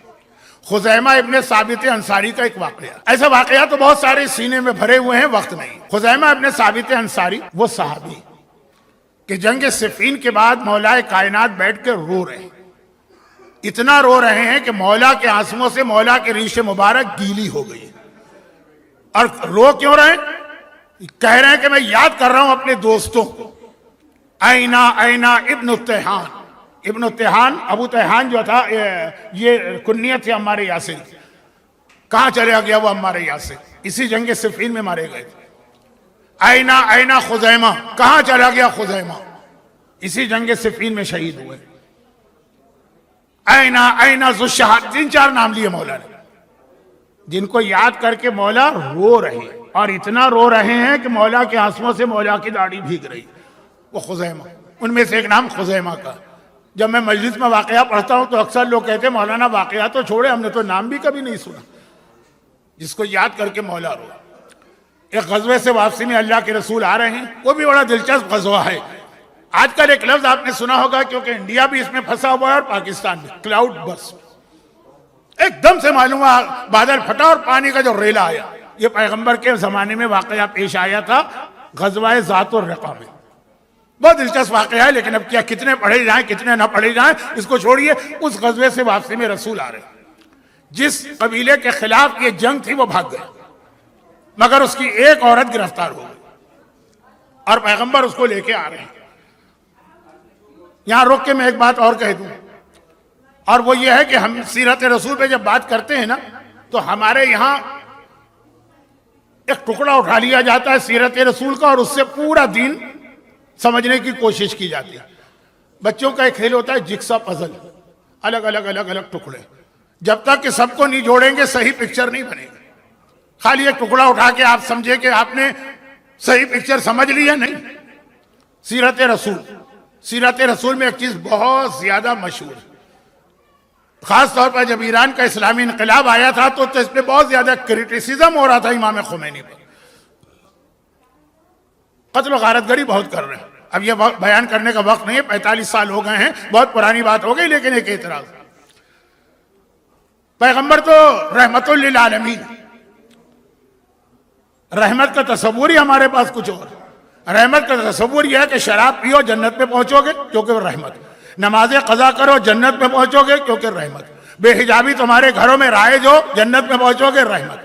خزیمہ ابن ثابت انصاری کا ایک واقعہ. ایسے واقعات تو بہت سارے سینے میں بھرے ہوئے ہیں, وقت نہیں. خزیمہ ابن ثابت انصاری وہ صحابی کہ جنگ صفین کے بعد مولا کائنات بیٹھ کے رو رہے ہیں. اتنا رو رہے ہیں کہ مولا کے آنسوؤں سے مولا کے ریش مبارک گیلی ہو گئی. اور رو کیوں رہے ہیں؟ کہہ رہے ہیں کہ میں یاد کر رہا ہوں اپنے دوستوں کو. اینا اینا ابن التیحان. ابن التیحان, ابو تیحان جو تھا, یہ کنیت تھی عمار یاسر کی. کہاں چلے گیا وہ عمار یاسر؟ اسی جنگ صفین میں مارے گئے تھے. اینا اینا خزیمہ, کہاں چلا گیا خزیمہ؟ اسی جنگ صفین میں شہید ہوئے. اینا اینا ذو الشہاد, 3-4 نام لیے مولا نے, جن کو یاد کر کے مولا رو رہے ہیں, اور اتنا رو رہے ہیں کہ مولا کے آنسوؤں سے مولا کی داڑھی بھیگ رہی. وہ خزیمہ, ان میں سے ایک نام خزیمہ کا. جب میں مجلس میں واقعہ پڑھتا ہوں تو اکثر لوگ کہتے ہیں مولانا واقعہ تو چھوڑے, ہم نے تو نام بھی کبھی نہیں سنا. جس کو یاد کر کے مولا رو. ایک غزوے سے واپسی میں اللہ کے رسول آ رہے ہیں, وہ بھی بڑا دلچسپ غزوہ ہے. آج کل ایک لفظ آپ نے سنا ہوگا کیونکہ انڈیا بھی اس میں پھنسا ہوا ہے اور پاکستان میں, کلاؤڈ برسٹ. ایک دم سے معلوم ہوا بادل پھٹا اور پانی کا جو ریلا آیا. یہ پیغمبر کے زمانے میں واقعہ پیش آیا تھا غزوہ ذات الرقا میں. بہت دلچسپ واقعہ ہے, لیکن اب کیا کتنے پڑھے جائیں کتنے نہ پڑھے جائیں اس کو چھوڑیے. اس غزوے سے واپسی میں رسول آ رہے ہیں. جس قبیلے کے خلاف یہ جنگ تھی وہ بھاگ گیا, مگر اس کی ایک عورت گرفتار ہو گئی اور پیغمبر اس کو لے کے آ رہے ہیں. یہاں رک کے میں ایک بات اور کہہ دوں, اور وہ یہ ہے کہ ہم سیرت رسول پہ جب بات کرتے ہیں نا تو ہمارے یہاں ایک ٹکڑا اٹھا لیا جاتا ہے سیرت رسول کا, اور اس سے پورا دین سمجھنے کی کوشش کی جاتی ہے. بچوں کا ایک کھیل ہوتا ہے جگسا پزل, الگ الگ الگ الگ ٹکڑے. جب تک کہ سب کو نہیں جوڑیں گے صحیح پکچر نہیں بنے گی. خالی ایک ٹکڑا اٹھا کے آپ سمجھے کہ آپ نے صحیح پکچر سمجھ لی ہے, نہیں. سیرت رسول, سیرت رسول میں ایک چیز بہت زیادہ مشہور ہے, خاص طور پر جب ایران کا اسلامی انقلاب آیا تھا تو اس پہ بہت زیادہ کریٹیسزم ہو رہا تھا امام خمینی پر. قتل و غارت گری بہت کر رہے ہیں. اب یہ بیان کرنے کا وقت نہیں ہے, 45 سال ہو گئے ہیں, بہت پرانی بات ہو گئی, لیکن ایک اعتراض. پیغمبر تو رحمت للعالمین, رحمت کا تصور ہی ہمارے پاس کچھ اور. رحمت کا تصور یہ ہے کہ شراب پیو جنت میں پہنچو گے کیونکہ وہ رحمت, نمازیں قضا کرو جنت میں پہنچو گے کیونکہ رحمت, بے حجابی تمہارے گھروں میں رائج ہو جنت میں پہنچو گے رحمت.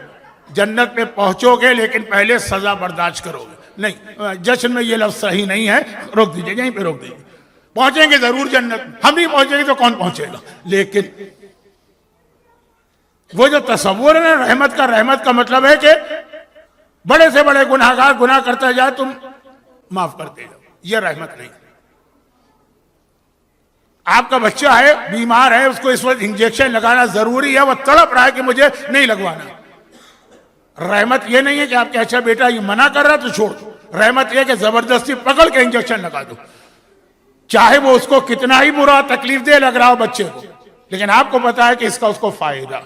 جنت میں پہنچو گے لیکن پہلے سزا برداشت کرو گے. نہیں, جشن میں یہ لفظ صحیح نہیں ہے, روک دیجئے, یہیں پہ روک دیجئے. پہنچیں گے ضرور جنت, ہم نہیں پہنچیں گے تو کون پہنچے گا. لیکن وہ جو تصور ہے رحمت کا مطلب ہے کہ بڑے سے بڑے گناہگار گناہ کرتا جائے تم معاف کرتے جاؤ, یہ رحمت نہیں. آپ کا بچہ ہے, بیمار ہے, اس کو اس وقت انجیکشن لگانا ضروری ہے, وہ تڑپ رہا ہے کہ مجھے نہیں لگوانا. رحمت یہ نہیں ہے کہ آپ کے اچھا بیٹا یہ منع کر رہا تو چھوڑ دو. رحمت یہ کہ زبردستی پکڑ کے انجیکشن لگا دو, چاہے وہ اس کو کتنا ہی برا تکلیف دے لگ رہا ہو بچے کو, لیکن آپ کو پتا ہے کہ اس کا اس کو فائدہ.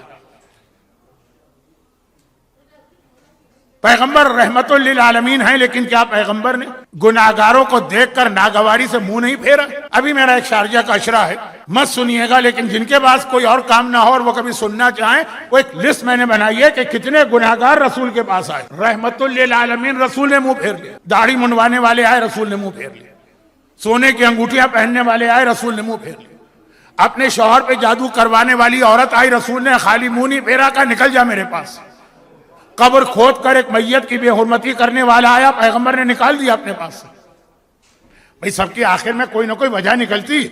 پیغمبر رحمت للعالمین ہیں، لیکن کیا پیغمبر نے گناہگاروں کو دیکھ کر ناگواری سے منہ نہیں پھیرا؟ ابھی میرا ایک شارجہ کا اشرا ہے، مت سنیے گا، لیکن جن کے پاس کوئی اور کام نہ ہو اور وہ کبھی سننا چاہیں، وہ ایک لسٹ میں نے بنائی ہے کہ کتنے گناہگار رسول کے پاس آئے، رحمت للعالمین، رسول نے منہ پھیر لیا، داڑھی منڈوانے والے آئے، رسول نے منہ پھیر لیا، سونے کی انگوٹھیاں پہننے والے آئے، رسول نے منہ پھیر لیا، اپنے شوہر پہ جادو کروانے والی عورت آئی، رسول نے خالی منہ نہیں پھیرا، کہا نکل جا میرے پاس۔ قبر کھود کر ایک میت کی بے حرمتی کرنے والا آیا، پیغمبر نے نکال دیا اپنے پاس سے۔ بھئی سب کی آخر میں کوئی نہ کوئی وجہ نکلتی،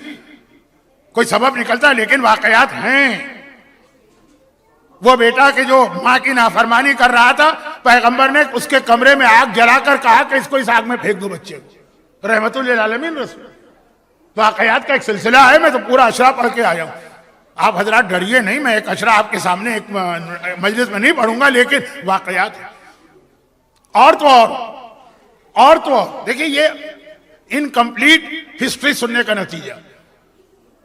کوئی سبب نکلتا، لیکن واقعات ہیں۔ وہ بیٹا کہ جو ماں کی نافرمانی کر رہا تھا، پیغمبر نے اس کے کمرے میں آگ جلا کر کہا کہ اس کو اس آگ میں پھینک دو بچے کو، رحمت للعالمین رسول۔ واقعات کا ایک سلسلہ ہے، میں تو پورا اشرا پڑھ کے آیا ہوں۔ آپ حضرات ڈریے نہیں، میں ایک اشرا آپ کے سامنے ایک مجلس میں نہیں پڑھوں گا، لیکن واقعات ہیں۔ اور تو اور دیکھیں، یہ انکمپلیٹ ہسٹری سننے کا نتیجہ۔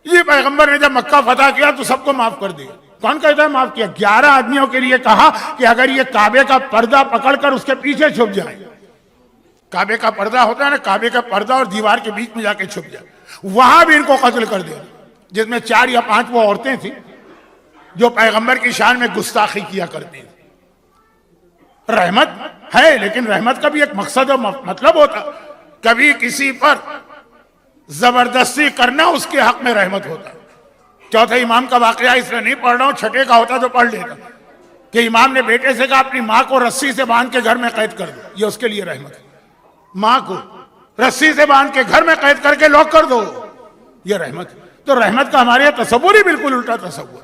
یہ پیغمبر نے جب مکہ فتح کیا تو سب کو معاف کر دیا۔ کون کہتا ہے معاف کیا؟ 11 آدمیوں کے لیے کہا کہ اگر یہ کعبے کا پردہ پکڑ کر اس کے پیچھے چھپ جائیں، کعبے کا پردہ ہوتا ہے نا، کعبے کا پردہ اور دیوار کے بیچ میں جا کے چھپ جائے، وہاں بھی ان کو قتل کر دیا، جس میں 4 یا 5 وہ عورتیں تھیں جو پیغمبر کی شان میں گستاخی کیا کرتی تھیں۔ رحمت ہے، لیکن رحمت کا بھی ایک مقصد اور مطلب ہوتا۔ کبھی کسی پر زبردستی کرنا اس کے حق میں رحمت ہوتا۔ چوتھے امام کا واقعہ اس لیے نہیں پڑھ رہا ہوں، چھٹے کا ہوتا تو پڑھ لیتا، کہ امام نے بیٹے سے کہا اپنی ماں کو رسی سے باندھ کے گھر میں قید کر دو، یہ اس کے لیے رحمت ہے۔ ماں کو رسی سے باندھ کے گھر میں قید کر کے لاک کر دو، یہ رحمت ہے۔ تو رحمت کا ہمارے یہاں تصور ہی بالکل الٹا تصور۔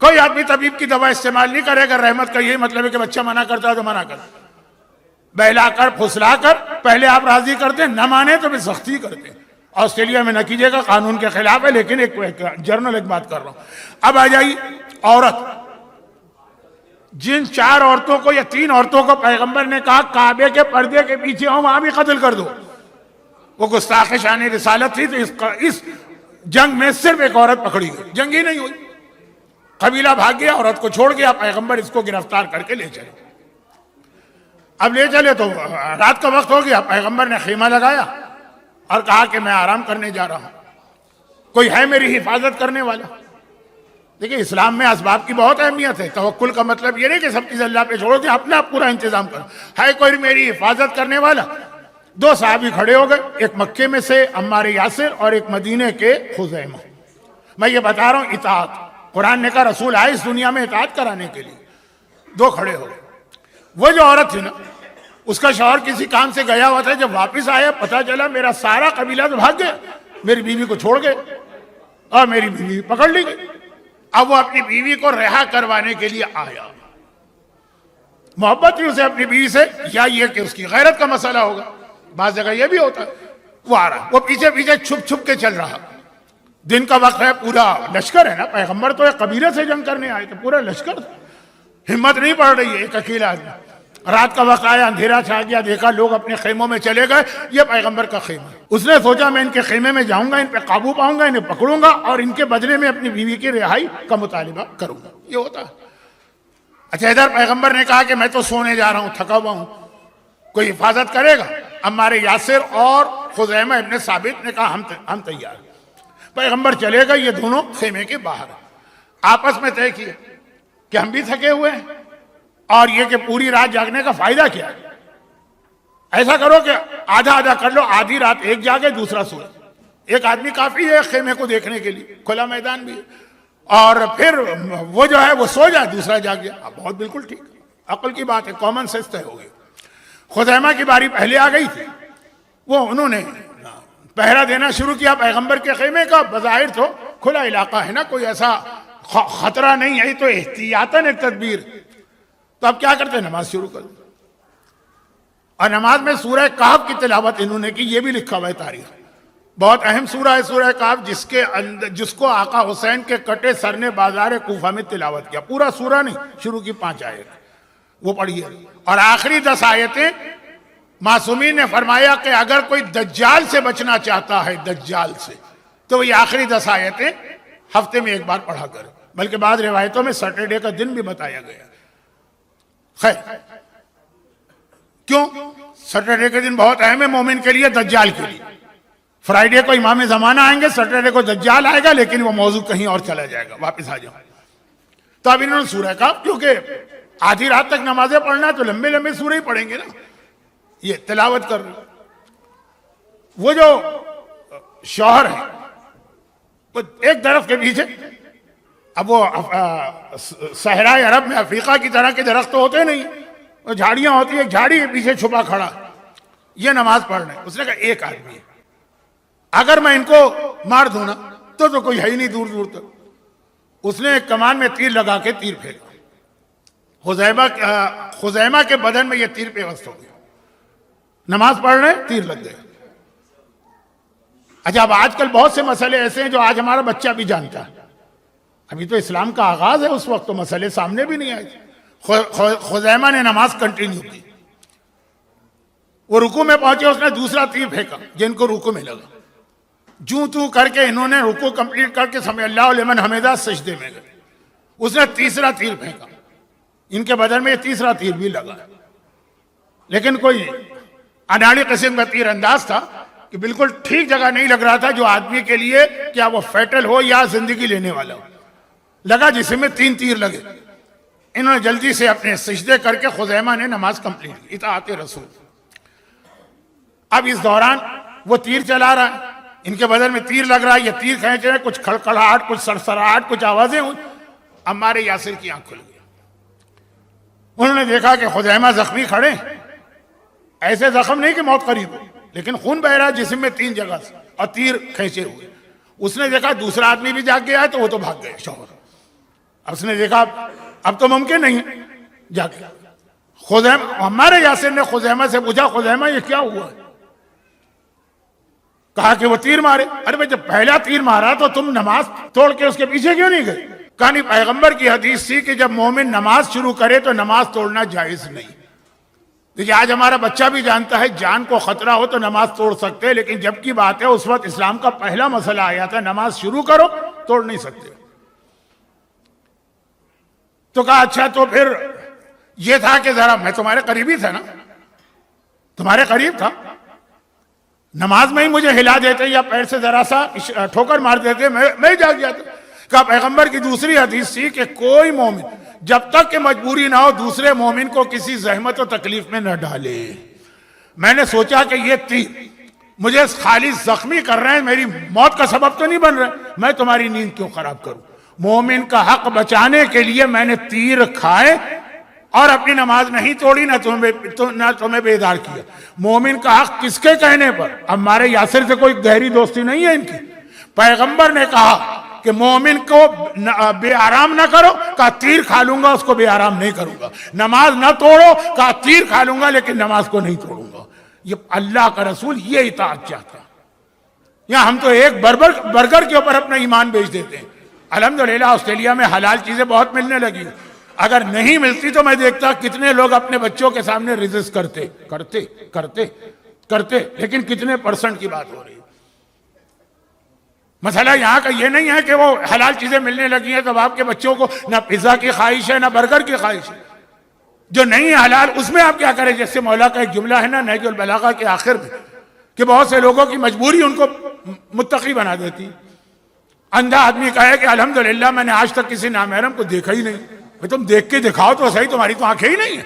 کوئی آدمی طبیب کی دوا استعمال نہیں کرے گا، رحمت کا یہی مطلب ہے کہ بچہ منع کرتا ہے تو منع کرتا، بہلا کر پھسلا کر پہلے آپ راضی کرتے، نہ مانے تو پھر سختی کرتے۔ آسٹریلیا میں نہ کیجیے گا، قانون کے خلاف ہے، لیکن ایک جرنل ایک بات کر رہا ہوں۔ اب آ جائیے عورت، جن 4 عورتوں کو یا 3 عورتوں کو پیغمبر نے کہا کعبے کے پردے کے پیچھے ہوں وہاں بھی قتل کر دو، وہ گستاخ شان رسالت تھی، تو اس جنگ میں صرف ایک عورت پکڑی گئی، جنگ ہی نہیں ہوئی، قبیلہ بھاگ گیا، عورت کو چھوڑ گیا، پیغمبر اس کو گرفتار کر کے لے چلے۔ اب لے چلے تو رات کا وقت ہو گیا، پیغمبر نے خیمہ لگایا اور کہا کہ میں آرام کرنے جا رہا ہوں، کوئی ہے میری حفاظت کرنے والا؟ دیکھیں اسلام میں اسباب کی بہت اہمیت ہے۔ توکل کا مطلب یہ نہیں کہ سب چیز اللہ پہ چھوڑ دیں، اپنا پورا انتظام کرو۔ ہے کوئی میری حفاظت کرنے والا؟ 2 صحابی کھڑے ہو گئے، ایک مکے میں سے عمار یاسر اور ایک مدینے کے خزیمہ۔ میں یہ بتا رہا ہوں اطاعت، قرآن نے کہا رسول آئے اس دنیا میں اطاعت کرانے کے لیے۔ 2 کھڑے ہو گئے۔ وہ جو عورت تھی نا، اس کا شوہر کسی کام سے گیا ہوا تھا، جب واپس آیا پتا چلا میرا سارا قبیلہ تو بھاگ گیا، میری بیوی کو چھوڑ گئے اور میری بیوی پکڑ لی گئی۔ اب وہ اپنی بیوی کو رہا کروانے کے لیے آیا، محبت تھی اسے اپنی بیوی سے، یا یہ کہ اس کی غیرت کا مسئلہ ہوگا، بعض جگہ یہ بھی ہوتا ہے۔ وہ آ رہا، وہ پیچھے پیچھے چھپ چھپ کے چل رہا، دن کا وقت ہے، پورا لشکر ہے نا، پیغمبر تو ایک قبیلے سے جنگ کرنے آئے تھے، پورا لشکر، ہمت نہیں پڑ رہی ہے ایک اکیلا آدمی۔ رات کا وقت آیا، اندھیرا چھا گیا، دیکھا لوگ اپنے خیموں میں چلے گئے، یہ پیغمبر کا خیمہ ہے۔ اس نے سوچا میں ان کے خیمے میں جاؤں گا، ان پہ قابو پاؤں گا، انہیں پکڑوں گا اور ان کے بدلے میں اپنی بیوی کی رہائی کا مطالبہ کروں گا، یہ ہوتا ہے۔ اچھا ادھر پیغمبر نے کہا کہ میں تو سونے جا رہا ہوں، تھکا ہوا ہوں، کوئی حفاظت کرے گا؟ عمار یاسر اور خزیمہ ابن ثابت نے کہا ہم تیار ہیں۔ پیغمبر چلے گا، یہ دونوں خیمے کے باہر آپس میں طے کیے کہ ہم بھی تھکے ہوئے ہیں، اور یہ کہ پوری رات جاگنے کا فائدہ کیا ہے؟ ایسا کرو کہ آدھا آدھا کر لو، آدھی رات ایک جاگے دوسرا سوئے، ایک آدمی کافی ہے خیمے کو دیکھنے کے لیے، کھلا میدان بھی ہے، اور پھر وہ جو ہے وہ سو جائے، دوسرا جاگ جائے۔ بہت بالکل ٹھیک، عقل کی بات ہے، کامن سینس طے ہو گئی۔ خزیمہ کی باری پہلے آ گئی تھی، وہ انہوں نے پہرا دینا شروع کیا پیغمبر کے خیمے کا۔ بظاہر تو کھلا علاقہ ہے نا، کوئی ایسا خطرہ نہیں ہے، تو احتیاطاً ایک تدبیر۔ تو اب کیا کرتے ہیں؟ نماز شروع کر دیں، اور نماز میں سورہ کہف کی تلاوت انہوں نے کی، یہ بھی لکھا ہوا ہے تاریخ، بہت اہم سورہ ہے سورہ کہف، جس کو آقا حسین کے کٹے سر نے بازار کوفہ میں تلاوت کیا، پورا سورہ نہیں، شروع کی 5 آیت وہ پڑھیے، اور آخری 10 آیتیں معصومین نے فرمایا کہ اگر کوئی دجال سے بچنا چاہتا ہے، دجال سے، تو یہ آخری 10 آیتیں ہفتے میں ایک بار پڑھا کرے، بلکہ بعض روایتوں میں سیٹرڈے کا دن بھی بتایا گیا۔ خیر کیوں؟ سیٹرڈے کے دن بہت اہم ہے مومن کے لیے، دجال کے لیے۔ فرائیڈے کو امام زمانہ آئیں گے، سیٹرڈے کو دجال آئے گا، لیکن وہ موضوع کہیں اور چلا جائے گا، واپس آ جاؤ۔ تو اب انہوں نے سورہ کہف، کیونکہ آدھی رات تک نمازیں پڑھنا ہے تو لمبے لمبے سورہ ہی پڑھیں گے نا، یہ تلاوت کر رہے۔ وہ جو شوہر ہے وہ ایک درخت کے پیچھے، اب وہ صحرائے عرب میں افریقہ کی طرح کے درخت تو ہوتے نہیں، وہ جھاڑیاں ہوتی ہیں، ایک جھاڑی کے پیچھے چھپا کھڑا، یہ نماز پڑھ رہے ہیں۔ اس نے کہا ایک آدمی ہے، اگر میں ان کو مار دوں نا تو کوئی ہے ہی نہیں دور دور تک۔ اس نے ایک کمان میں تیر لگا کے تیر پھینکا، خزیمہ کے بدن میں یہ تیر پیوست ہو گیا، نماز پڑھ رہے تیر لگ گئے۔ اچھا اب آج کل بہت سے مسئلے ایسے ہیں جو آج ہمارا بچہ بھی جانتا ہے، ابھی تو اسلام کا آغاز ہے، اس وقت تو مسئلے سامنے بھی نہیں آئے۔ خزیمہ نے نماز کنٹینیو کی، وہ رکوع میں پہنچے، اس نے دوسرا تیر پھینکا جن کو رکوع میں لگا، جوں تو کر کے انہوں نے رکوع کمپلیٹ کر کے سمع اللہ لمن حمدہ سجدے میں گئے۔ اس نے تیسرا تیر پھینکا، ان کے بدن میں یہ تیسرا تیر بھی لگا، لیکن کوئی اناڑی قسم کا تیر انداز تھا کہ بالکل ٹھیک جگہ نہیں لگ رہا تھا، جو آدمی کے لیے کیا وہ فیٹل ہو یا زندگی لینے والا ہو، لگا جس میں 3 تیر لگے۔ انہوں نے جلدی سے اپنے سجدے کر کے خزیمہ نے نماز کمپلیٹ کی، اطاعت رسول۔ اب اس دوران وہ تیر چلا رہا ہے، ان کے بدن میں تیر لگ رہا ہے، یہ تیر کھینچ رہے ہیں، کچھ کھڑکھڑاہٹ، کچھ سرسراہٹ، کچھ آوازیں ہوئی۔ عمار یاسر کی آنکھ کھل گئی، انہوں نے دیکھا کہ خزیمہ زخمی کھڑے، ایسے زخم نہیں کہ موت قریب ہو، لیکن خون بہ رہا جسم میں 3 جگہ سے اور تیر کھینچے ہوئے۔ اس نے دیکھا دوسرا آدمی بھی جاگ گیا ہے تو وہ تو بھاگ گئے شوہر۔ اب اس نے دیکھا اب تو ممکن نہیں ہے، جاگ گیا۔ ہمارے یاسر نے خزیمہ سے پوچھا، خزیمہ یہ کیا ہوا ہے؟ کہا کہ وہ تیر مارے۔ ارے بھائی جب پہلا تیر مارا تو تم نماز توڑ کے اس کے پیچھے کیوں نہیں گئے؟ کہا نہیں، پیغمبر کی حدیث تھی کہ جب مومن نماز شروع کرے تو نماز توڑنا جائز نہیں۔ دیکھیے آج ہمارا بچہ بھی جانتا ہے جان کو خطرہ ہو تو نماز توڑ سکتے، لیکن جب کی بات ہے اس وقت اسلام کا پہلا مسئلہ آیا تھا، نماز شروع کرو توڑ نہیں سکتے۔ تو کہا اچھا تو پھر یہ تھا کہ ذرا میں تمہارے قریبی تھا نا، تمہارے قریب تھا، نماز میں ہی مجھے ہلا دیتے یا پیر سے ذرا سا ٹھوکر مار دیتے، میں جاگ جاتا۔ کہا پیغمبر کی دوسری حدیث تھی کہ کوئی مومن جب تک کہ مجبوری نہ ہو دوسرے مومن کو کسی زحمت و تکلیف میں نہ ڈالے۔ میں نے سوچا کہ یہ تیر مجھے خالی زخمی کر رہے ہیں، میری موت کا سبب تو نہیں بن رہے، میں تمہاری نیند کیوں خراب کروں؟ مومن کا حق بچانے کے لیے میں نے تیر کھائے اور اپنی نماز نہیں توڑی، نہ تمہیں بیدار کیا۔ مومن کا حق کس کے کہنے پر؟ اب ہمارے یاسر سے کوئی گہری دوستی نہیں ہے ان کی۔ پیغمبر نے کہا کہ مومن کو بے آرام نہ کرو، کہا تیر کھا لوں گا اس کو بے آرام نہیں کروں گا۔ نماز نہ توڑو، کہا تیر کھا لوں گا لیکن نماز کو نہیں توڑوں گا۔ یہ اللہ کا رسول یہ اطاعت چاہتا ہے۔ یہاں ہم تو ایک برگر کے اوپر اپنا ایمان بیچ دیتے ہیں۔ الحمدللہ آسٹریلیا میں حلال چیزیں بہت ملنے لگی، اگر نہیں ملتی تو میں دیکھتا کتنے لوگ اپنے بچوں کے سامنے ریزسٹ کرتے، لیکن کتنے پرسنٹ کی بات ہو رہی ہے۔ مسئلہ یہاں کا یہ نہیں ہے کہ وہ حلال چیزیں ملنے لگی ہیں تو آپ کے بچوں کو نہ پیزا کی خواہش ہے نہ برگر کی خواہش ہے، جو نہیں ہے حلال اس میں آپ کیا کریں؟ جیسے مولا کا ایک جملہ ہے نا نہج البلاغہ کے آخر میں کہ بہت سے لوگوں کی مجبوری ان کو متقی بنا دیتی۔ اندھا آدمی کہے کہ الحمدللہ میں نے آج تک کسی نامحرم کو دیکھا ہی نہیں۔ تم دیکھ کے دکھاؤ تو صحیح، تمہاری تو آنکھیں ہی نہیں ہیں۔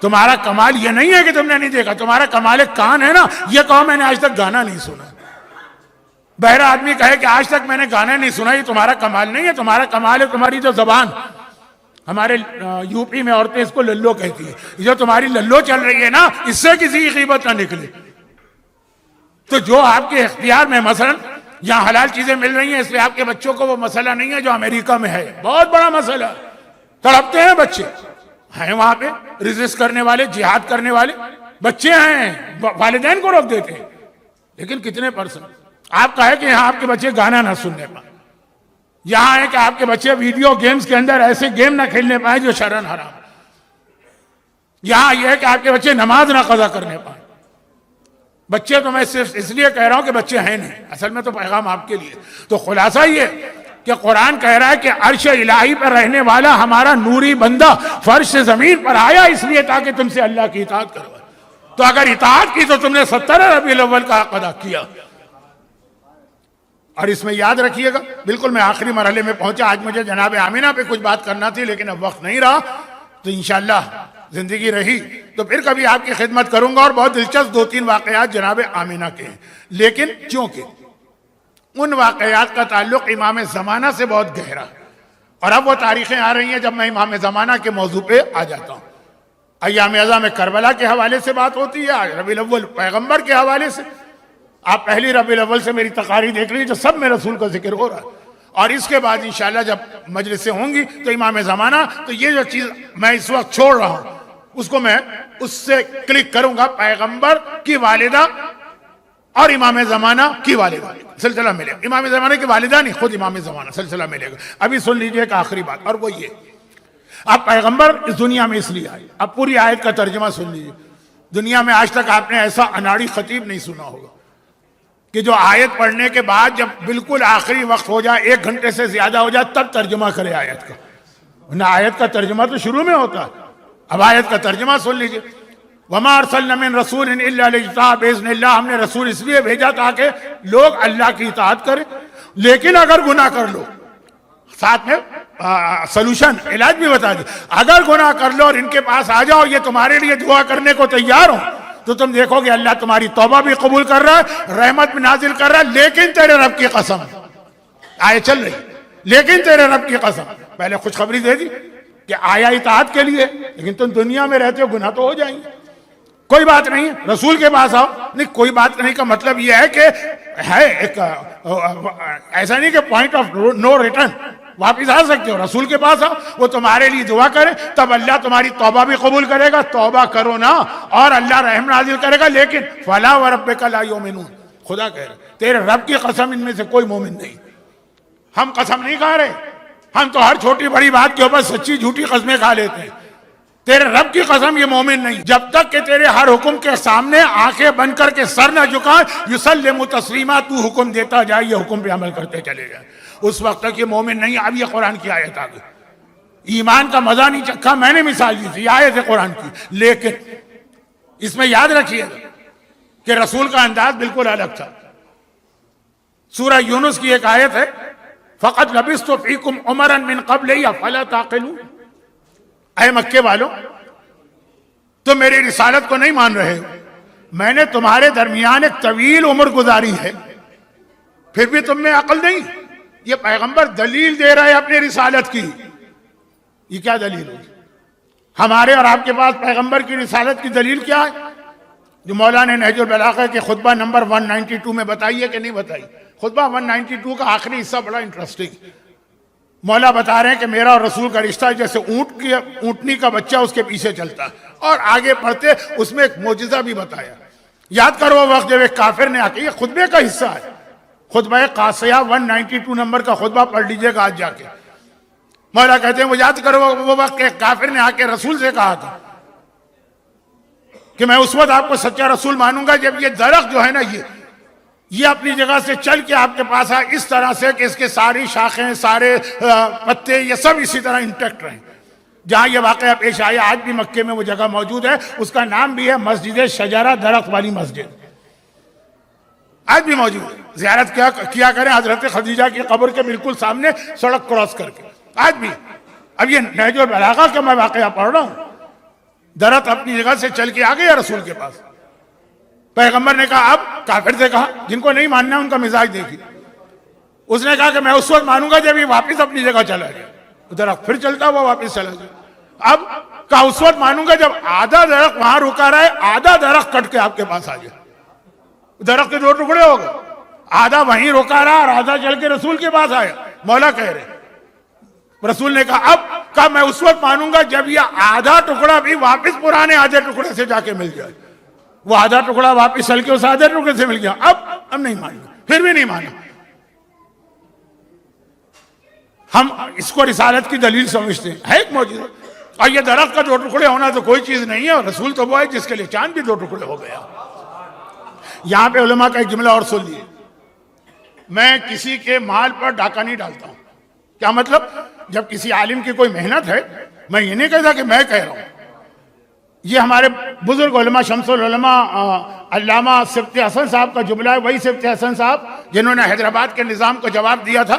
تمہارا کمال یہ نہیں ہے کہ تم نے نہیں دیکھا، تمہارا کمال ایک کان ہے نا، یہ کہو میں نے آج تک گانا نہیں سنا۔ بہرا آدمی کہے کہ آج تک میں نے گانا نہیں سنا، یہ تمہارا کمال نہیں ہے، تمہارا کمال ہے تمہاری جو زبان۔ ہمارے یو پی میں عورتیں اس کو للو کہتی ہیں، جو تمہاری للو چل رہی ہے نا اس سے کسی کی غیبت نہ نکلے۔ تو جو آپ کے اختیار میں مثلا یہاں حلال چیزیں مل رہی ہیں اس لیے آپ کے بچوں کو وہ مسئلہ نہیں ہے جو امریکہ میں ہے، بہت بڑا مسئلہ، تڑپتے ہیں بچے ہیں وہاں پہ، ریزسٹ کرنے والے، جہاد کرنے والے بچے ہیں، والدین کو روک دیتے ہیں۔ لیکن کتنے پرسنٹ آپ کہے کہ یہاں آپ کے بچے گانا نہ سننے پائیں، یہاں ہے کہ آپ کے بچے ویڈیو گیمز کے اندر ایسے گیم نہ کھیلنے پائیں جو شرعاً حرام، یہاں یہ ہے کہ آپ کے بچے نماز نہ قضا کرنے پائیں۔ بچے تو میں صرف اس لیے کہہ رہا ہوں کہ بچے ہیں نہیں، اصل میں تو پیغام آپ کے لیے۔ تو خلاصہ یہ کہ قرآن کہہ رہا ہے کہ عرش الہی پر رہنے والا ہمارا نوری بندہ فرش سے زمین پر آیا اس لیے تاکہ تم سے اللہ کی اطاعت کروائے. تو اگر اطاعت کی تو تم نے 17 ربیع الاول کا حق ادا کیا. اور اس میں یاد رکھیے گا، بالکل میں آخری مرحلے میں پہنچا. آج مجھے جناب آمینہ پہ کچھ بات کرنا تھی لیکن اب وقت نہیں رہا، تو انشاءاللہ زندگی رہی تو پھر کبھی آپ کی خدمت کروں گا. اور بہت دلچسپ 2-3 واقعات جناب آمینہ کے ہیں، لیکن چونکہ ان واقعات کا تعلق امام زمانہ سے بہت گہرا ہے اور اب وہ تاریخیں آ رہی ہیں جب میں امام زمانہ کے موضوع پہ آ جاتا ہوں. ایام اعظم کربلا کے حوالے سے بات ہوتی ہے، ربیع الاول پیغمبر کے حوالے سے. آپ پہلی ربیع الاول سے میری تقاریر دیکھ لیجیے جو سب میں رسول کا ذکر ہو رہا ہے. اور اس کے بعد انشاءاللہ جب مجلسیں ہوں گی تو امام زمانہ، تو یہ جو چیز میں اس وقت چھوڑ رہا ہوں اس کو میں اس سے کلک کروں گا. پیغمبر کی والدہ اور امام زمانہ کی والدہ سلسلہ ملے گا. امام زمانہ کی والدہ نہیں، خود امام زمانہ سلسلہ ملے گا. ابھی سن لیجئے ایک آخری بات، اور وہ یہ، آپ پیغمبر اس دنیا میں اس لیے آئے. اب پوری آیت کا ترجمہ سن لیجئے. دنیا میں آج تک آپ نے ایسا اناڑی خطیب نہیں سنا ہوگا کہ جو آیت پڑھنے کے بعد جب بالکل آخری وقت ہو جائے، 1 گھنٹے سے زیادہ ہو جائے، تب ترجمہ کرے آیت کا. نہ آیت کا ترجمہ تو شروع میں ہوتا ہے. اب آیت کا ترجمہ سن لیجئے. وَمَا أَرْسَلْنَا مِن رَسُولٍ إِلَّا لِيُطَاعَ بِإِذْنِ اللَّهِ. ہم نے رسول اس لیے بھیجا تاکہ لوگ اللہ کی اطاعت کریں. لیکن اگر گناہ کر لو، ساتھ میں سلوشن علاج بھی بتا دیں. اگر گناہ کر لو اور ان کے پاس آ جاؤ، یہ تمہارے لیے دعا کرنے کو تیار ہو، تو تم دیکھو گے اللہ تمہاری توبہ بھی قبول کر رہا ہے، رحمت بھی نازل کر رہا ہے. لیکن تیرے رب کی قسم، آئے چل رہی، لیکن تیرے رب کی قسم. پہلے خوشخبری دے دی کہ آیا اطاعت کے لیے، لیکن تم دنیا میں رہتے ہو، گناہ تو ہو جائیں گے. کوئی بات نہیں، رسول کے پاس آؤ. نہیں، کوئی بات نہیں کا مطلب یہ ہے کہ ہے ایک ایسا نہیں کہ پوائنٹ آف نو ریٹرن، واپس آ سکتے ہو. رسول کے پاس آؤ، وہ تمہارے لیے دعا کرے، تب اللہ تمہاری توبہ بھی قبول کرے گا. توبہ کرو نا اور اللہ رحم نازل کرے گا. لیکن فَلَا وَرَبِّكَ لَا يُؤْمِنُونَ، خدا کہہ رہا ہے تیرے رب کی قسم ان میں سے کوئی مومن نہیں. ہم قسم نہیں کھا رہے، ہم تو ہر چھوٹی بڑی بات کے اوپر سچی جھوٹی قسمیں کھا لیتے ہیں. تیرے رب کی قسم یہ مومن نہیں جب تک کہ تیرے ہر حکم کے سامنے آنکھیں بند کر کے سر نہ جھکائے. یسلم تسلیما، تو حکم دیتا جائے، یہ حکم پہ عمل کرتے چلے جائے، اس وقت تک یہ مومن نہیں. اب یہ قرآن کی آیت آ گئی. ایمان کا مزہ نہیں چکھا، میں نے مثال دی تھی، یہ آیت ہے قرآن کی. لیکن اس میں یاد رکھیے کہ رسول کا انداز بالکل الگ تھا. سورہ یونس کی ایک آیت ہے، فَقَدْ لَبِثْتُ فِيكُمْ عُمَرًا مِّن قَبْلِ أَفَلَا تَعْقِلُونَ. اے مکے والوں، تم میری رسالت کو نہیں مان رہے ہو. میں نے تمہارے درمیان ایک طویل عمر گزاری ہے، پھر بھی تم میں عقل نہیں. یہ پیغمبر دلیل دے رہا ہے اپنی رسالت کی. یہ کیا دلیل ہے؟ ہمارے اور آپ کے پاس پیغمبر کی رسالت کی دلیل کیا ہے؟ جو مولانا نہج البلاغہ کے خطبہ نمبر 192 میں بتائیے کہ نہیں بتائی. خطبہ 192 کا آخری حصہ بڑا انٹرسٹنگ. مولا بتا رہے ہیں کہ میرا اور رسول کا رشتہ جیسے اونٹنی کا بچہ اس کے پیچھے چلتا ہے. اور آگے پڑھتے اس میں ایک معجزہ بھی بتایا. یاد کرو وہ وقت جب ایک کافر نے آ کے، یہ خطبے کا حصہ ہے، خطبہ قاسیہ 192 نمبر کا خطبہ پڑھ لیجئے گا آج جا کے. مولا کہتے ہیں وہ یاد کرو وہ وقت ایک کافر نے آ کے رسول سے کہا تھا کہ میں اس وقت آپ کو سچا رسول مانوں گا جب یہ درخت جو ہے نا یہ اپنی جگہ سے چل کے آپ کے پاس آئے اس طرح سے کہ اس کے ساری شاخیں، سارے پتے، یہ سب اسی طرح انٹیکٹ رہیں. جہاں یہ واقعہ پیش آیا آج بھی مکے میں وہ جگہ موجود ہے. اس کا نام بھی ہے مسجد شجرہ، درخت والی مسجد، آج بھی موجود ہے. زیارت کیا کریں حضرت خدیجہ کی قبر کے بالکل سامنے، سڑک کراس کر کے، آج بھی. اب یہ نہج البلاغہ کا میں واقعہ پڑھ رہا ہوں. درخت اپنی جگہ سے چل کے آ گیا رسول کے پاس. پیغمبر نے کہا، اب کافر سے کہا جن کو نہیں ماننا ان کا مزاج دیکھیے. اس نے کہا کہ میں اس وقت مانوں گا جب یہ واپس اپنی جگہ چلا جائے. درخت پھر چلتا ہوا واپس چلا جائے. اب کہا اس وقت مانوں گا جب آدھا درخت وہاں رکا رہا ہے، آدھا درخت کٹ کے آپ کے پاس آ جائے. درخت کے 2 ٹکڑے ہو گئے، آدھا وہیں رکا رہا اور آدھا چل کے رسول کے پاس آیا. مولا کہہ رہے، رسول نے کہا اب، کہا میں اس وقت مانوں گا جب یہ آدھا ٹکڑا بھی واپس پرانے آدھے ٹکڑے سے جا کے مل جائے. وہ آدھا ٹکڑا واپس چل کے اس آدھے ٹکڑے سے مل گیا. اب نہیں ماننا، پھر بھی نہیں مانا. ہم اس کو رسالت کی دلیل سمجھتے ہیں، ہے ایک معجزہ. اور یہ درخت کا 2 ٹکڑے ہونا تو کوئی چیز نہیں ہے. اور رسول تو وہ ہے جس کے لیے چاند بھی 2 ٹکڑے ہو گیا. یہاں پہ علماء کا ایک جملہ اور سن لیے، میں کسی کے مال پر ڈاکہ نہیں ڈالتا ہوں. کیا مطلب؟ جب کسی عالم کی کوئی محنت ہے، میں یہ نہیں کہتا کہ میں کہہ رہا ہوں، یہ ہمارے بزرگ علماء شمس العلماء علامہ سبط حسن صاحب کا جملہ ہے، وہی سبط حسن صاحب جنہوں نے حیدرآباد کے نظام کو جواب دیا تھا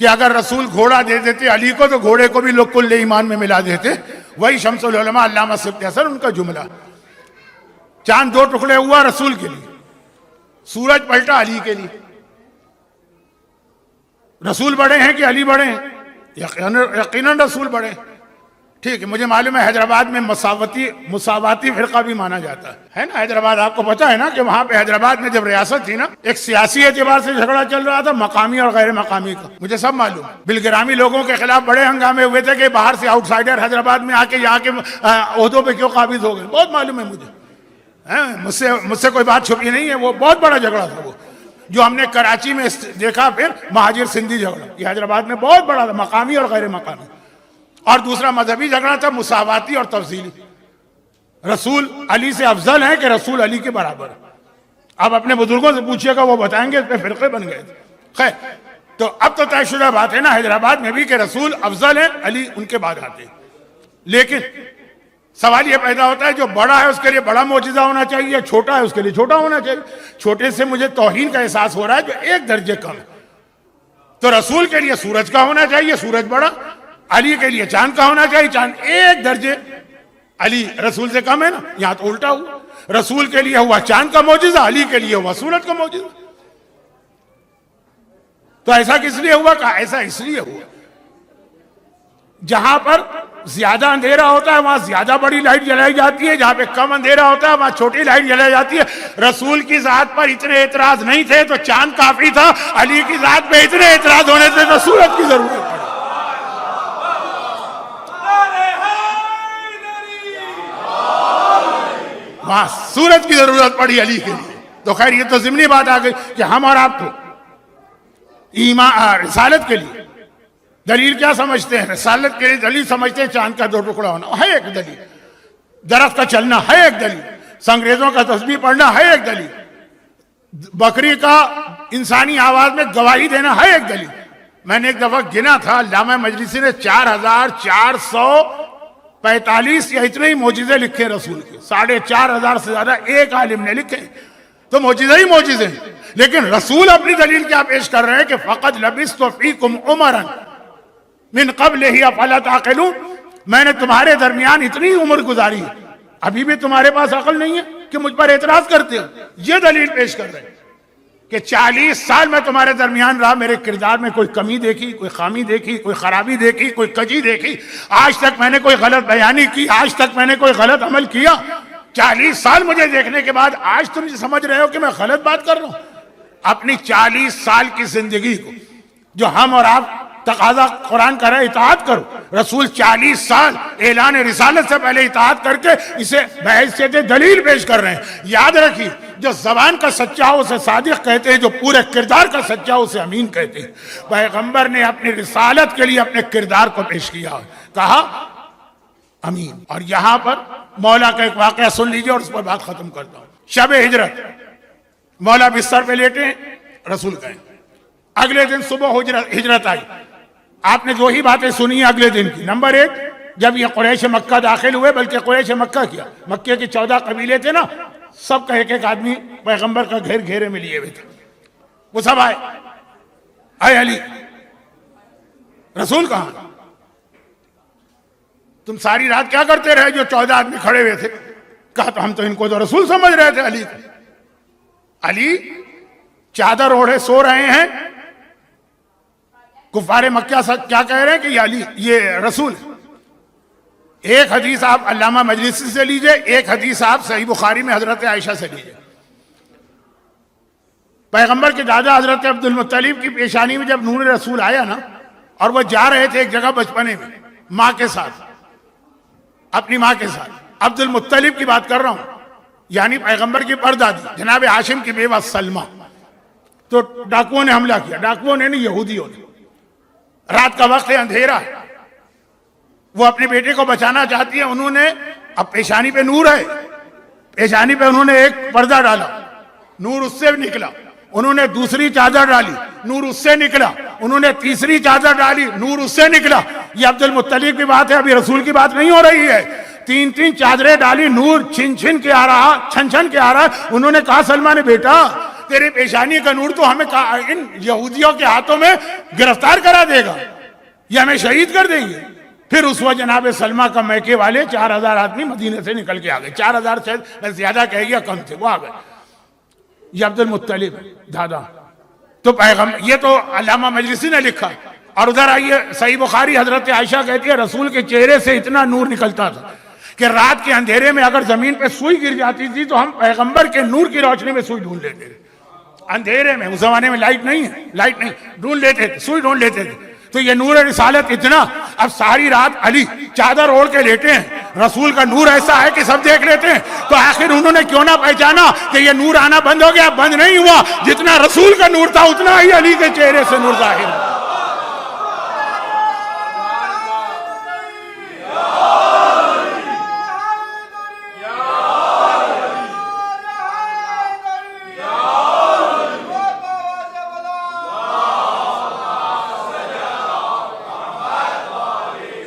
کہ اگر رسول گھوڑا دے دیتے علی کو تو گھوڑے کو بھی لوگ کل ایمان میں ملا دیتے، وہی شمس العلماء علامہ سبط حسن، ان کا جملہ۔ چاند دو ٹکڑے ہوا رسول کے لیے، سورج پلٹا علی کے لیے۔ رسول بڑے ہیں کہ علی بڑے ہیں؟ یقیناً رسول بڑے ہیں۔ ٹھیک ہے، مجھے معلوم ہے حیدرآباد میں مساواتی فرقہ بھی مانا جاتا ہے نا۔ حیدرآباد آپ کو پتا ہے نا کہ وہاں پہ حیدرآباد میں جب ریاست تھی نا، ایک سیاسی اعتبار سے جھگڑا چل رہا تھا، مقامی اور غیر مقامی کا، مجھے سب معلوم ہے۔ بالگرامی لوگوں کے خلاف بڑے ہنگامے ہوئے تھے کہ باہر سے آؤٹ سائڈر حیدرآباد میں آ کے یہاں کے عہدوں پہ کیوں قابض ہو گئے، بہت معلوم ہے مجھے، مجھ سے کوئی بات چھپی نہیں ہے۔ وہ بہت بڑا جھگڑا تھا وہ، جو ہم نے کراچی میں دیکھا، پھر مہاجر سندھی جھگڑا، یہ حیدرآباد میں بہت بڑا تھا، مقامی اور غیر مقامی۔ اور دوسرا مذہبی جھگڑا تھا مساواتی اور تفضیلی، رسول علی سے افضل ہیں کہ رسول علی کے برابر۔ آپ اپنے بزرگوں سے پوچھئے گا، وہ بتائیں گے، اس پہ فرقے بن گئے تھے۔ خیر، تو اب تو طے شدہ بات ہے نا حیدرآباد میں بھی کہ رسول افضل ہیں، علی ان کے بعد آتے ہیں۔ لیکن سوال یہ پیدا ہوتا ہے، جو بڑا ہے اس کے لیے بڑا معجزہ ہونا چاہیے، چھوٹا ہے اس کے لیے چھوٹا ہونا چاہیے۔ چھوٹے سے مجھے توہین کا احساس ہو رہا ہے جو ایک درجے کم ہے، تو رسول کے لیے سورج کا ہونا چاہیے، سورج بڑا، علی کے لیے چاند کا ہونا چاہیے، چاند ایک درجے علی رسول سے کم ہے نا۔ یہاں تو الٹا ہوا، رسول کے لیے ہوا چاند کا معجزہ، علی کے لیے ہوا سورج کا معجزہ۔ تو ایسا کس لیے ہوا؟ کہ ایسا اس لیے ہوا جہاں پر زیادہ اندھیرا ہوتا ہے وہاں زیادہ بڑی لائٹ جلائی جاتی ہے، جہاں پہ کم اندھیرا ہوتا ہے وہاں چھوٹی لائٹ جلائی جاتی ہے۔ رسول کی ذات پر اتنے اعتراض نہیں تھے تو چاند کافی تھا، علی کی ذات پہ اتنے اعتراض ہونے تھے تو سورج کی ضرورت پڑی۔ وہاں سورج کی ضرورت پڑی علی کے لیے۔ تو خیر یہ تو ضمنی بات آ گئی کہ ہم اور آپ تو ایمان رسالت کے لیے دلیل کیا سمجھتے ہیں؟ رسالت کے لیے دلیل سمجھتے ہیں چاند کا دو ٹکڑا ہونا ہے ایک دلیل، درخت کا چلنا ہے ایک دلیل، سنگریزوں کا تسبیح پڑھنا ہے ایک دلیل، بکری کا انسانی آواز میں گواہی دینا ہے ایک دلیل۔ میں نے ایک دفعہ گنا تھا، علامہ مجلسی نے 4445 یا اتنے ہی معجزے لکھے رسول کے، 4500 سے زیادہ ایک عالم نے لکھے، تو معجزے ہی معجزے ہیں۔ لیکن رسول اپنی دلیل کیا پیش کر رہے ہیں کہ فقط لبثت فیکم عمرا من قبلہ افلا تعقلون، میں نے تمہارے درمیان اتنی عمر گزاری ہے، ابھی بھی تمہارے پاس عقل نہیں ہے کہ مجھ پر اعتراض کرتے ہو۔ یہ دلیل پیش کر رہے ہیں کہ 40 سال میں تمہارے درمیان رہا، میرے کردار میں کوئی کمی دیکھی، کوئی خامی دیکھی، کوئی خرابی دیکھی، کوئی کجی دیکھی، آج تک میں نے کوئی غلط بیانی کی، آج تک میں نے کوئی غلط عمل کیا؟ 40 سال مجھے دیکھنے کے بعد آج تم سمجھ رہے ہو کہ میں غلط بات کر رہا ہوں؟ اپنی 40 سال کی زندگی کو جو ہم اور آپ تقاضا قرآن کر رہے اطاعت کرو، رسول 40 سال اعلان رسالت سے پہلے اطاعت کر کے اسے بحیثیت دلیل پیش کر رہے ہیں۔ یاد رکھیے، جو زبان کا سچا ہو اسے صادق کہتے ہیں، جو پورے کردار کا سچا ہو اسے امین کہتے ہیں۔ پیغمبر نے اپنی رسالت کے لیے اپنے کردار کو پیش کیا، کہا امین۔ اور یہاں پر مولا کا ایک واقعہ سن لیجئے اور اس پر بات ختم کرتا ہوں۔ شب ہجرت، مولا بستر پہ لیٹے ہیں، رسول گئے، اگلے دن صبح ہجرت آئی۔ آپ نے دو ہی باتیں سنی ہیں اگلے دن کی۔ نمبر 1، جب یہ قریش مکہ داخل ہوئے، بلکہ قریش مکہ کیا، مکہ کے 14 قبیلے تھے نا، سب کا ایک ایک آدمی پیغمبر کا گھیرے میں لیے ہوئے تھے، وہ سب آئے، اے علی، رسول کہاں؟ تم ساری رات کیا کرتے رہے جو 14 آدمی کھڑے ہوئے تھے؟ کہا تو ہم تو ان کو تو رسول سمجھ رہے تھے علی کو۔ علی چادر اوڑھے سو رہے ہیں، کفار مکہ کیا کہہ رہے ہیں کہ یہ علی، یہ رسول ہے۔ ایک حدیث آپ علامہ مجلسی سے لیجئے، ایک حدیث آپ صحیح بخاری میں حضرت عائشہ سے لیجئے۔ پیغمبر کے دادا حضرت عبد المطلب کی پیشانی میں جب نور رسول آیا نا، اور وہ جا رہے تھے ایک جگہ بچپنے میں ماں کے ساتھ، اپنی ماں کے ساتھ، عبد المطلب کی بات کر رہا ہوں، یعنی پیغمبر کی پردادی جناب ہاشم کی بیوہ سلمہ، تو ڈاکوؤں نے حملہ کیا، ڈاکوؤں نے نہیں، یہودیوں نے۔ رات کا وقت ہے، اندھیرا ہے، وہ اپنے بیٹے کو بچانا چاہتی ہے، انہوں نے اب پیشانی پہ نور ہے، پیشانی پہ انہوں نے ایک پردہ ڈالا، نور اس سے نکلا، انہوں نے دوسری چادر ڈالی، نور اس سے نکلا، انہوں نے تیسری چادر ڈالی، نور اس سے نکلا. یہ عبد المطلب کی بات ہے، ابھی رسول کی بات نہیں ہو رہی ہے. تین تین چادریں ڈالی، نور چھن چھن کے آ رہا، چھن چھن کے آ رہا. انہوں نے کہا سلمہ نے بیٹا تیرے پیشانی کا نور تو ہمیں ان یہودیوں کے ہاتھوں میں گرفتار کرا دے گا، یہ ہمیں شہید کر دیں گے. پھر اس وقت جناب سلمہ کا میکے والے 4000 آدمی مدینے سے نکل کے آ گئے. 4000 سے میں زیادہ کہہ گیا، کم تھے، وہ آ گئے. یہ عبد المطلب دادا تو پیغمبر، یہ تو علامہ مجلسی نے لکھا. اور ادھر آئیے صحیح بخاری، حضرت عائشہ کہتی ہے رسول کے چہرے سے اتنا نور نکلتا تھا کہ رات کے اندھیرے میں اگر زمین پہ سوئی گر جاتی تھی تو ہم پیغمبر کے نور کی روشنی میں سوئی ڈھونڈ لیتے تھے. اندھیرے میں، اس زمانے میں لائٹ نہیں ہے، لائٹ نہیں، ڈھونڈ لیتے تھے، سوئی ڈھونڈ لیتے تھے. تو یہ نور رسالت اتنا، اب ساری رات علی چادر اوڑھ کے لیٹے ہیں، رسول کا نور ایسا ہے کہ سب دیکھ لیتے ہیں. تو آخر انہوں نے کیوں نہ پہچانا کہ یہ نور آنا بند ہو گیا؟ بند نہیں ہوا، جتنا رسول کا نور تھا اتنا ہی علی کے چہرے سے نور ظاہر ہوا.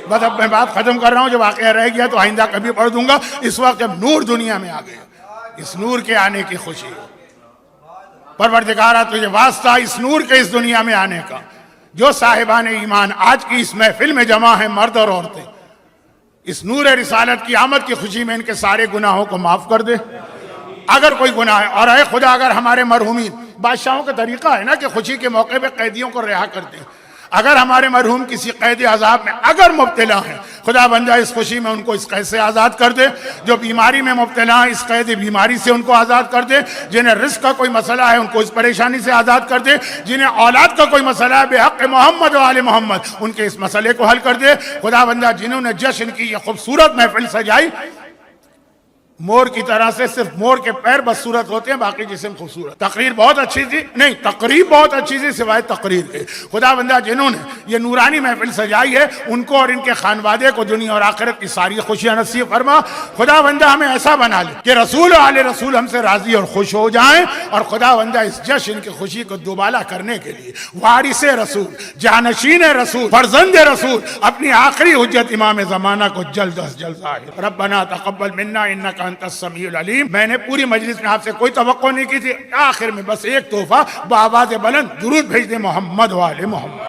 بس اب میں بات ختم کر رہا ہوں، جو واقعہ رہ گیا تو آئندہ کبھی پڑھ دوں گا. اس وقت جب نور دنیا میں آ گیا، اس نور کے آنے کی خوشی، پروردگارہ تجھے واسطہ اس نور کے اس دنیا میں آنے کا. جو صاحبان ایمان آج کی اس محفل میں جمع ہیں، مرد اور عورتیں، اس نور رسالت کی آمد کی خوشی میں ان کے سارے گناہوں کو معاف کر دے. اگر کوئی گناہ ہے، اور اے خدا اگر ہمارے مرحومین، بادشاہوں کا طریقہ ہے نا کہ خوشی کے موقع پہ قیدیوں کو رہا کرتے ہیں، اگر ہمارے مرحوم کسی قید عذاب میں اگر مبتلا ہیں، خدا بندہ اس خوشی میں ان کو اس قید سے آزاد کر دے. جو بیماری میں مبتلا ہیں، اس قید بیماری سے ان کو آزاد کر دے. جنہیں رزق کا کوئی مسئلہ ہے، ان کو اس پریشانی سے آزاد کر دے. جنہیں اولاد کا کوئی مسئلہ ہے، بے حق محمد و آل محمد، ان کے اس مسئلے کو حل کر دے. خدا بندہ جنہوں نے جشن کی یہ خوبصورت محفل سجائی، مور کی طرح سے صرف مور کے پیر بدصورت ہوتے ہیں، باقی جسم خوبصورت. تقریر بہت اچھی تھی، نہیں تقریب بہت اچھی تھی سوائے تقریر کے. خدا بندہ جنہوں نے یہ نورانی محفل سجائی ہے، ان کو اور ان کے خانوادے کو دنیا اور آخرت کی ساری خوشیاں نصیب فرما. خدا بندہ ہمیں ایسا بنا لے کہ رسول و آل رسول ہم سے راضی اور خوش ہو جائیں. اور خدا بندہ اس جشن کی خوشی کو دوبالا کرنے کے لیے وارث رسول، جانشین رسول، فرزند رسول، اپنی آخری حجت امام زمانہ کو جلد از جلد ظاہر. ربنا تقبل منا انک انت السمیع العلیم. میں نے پوری مجلس میں آپ سے کوئی توقع نہیں کی تھی، آخر میں بس ایک تحفہ بآواز بلند درود بھیج دیں محمد و آل محمد.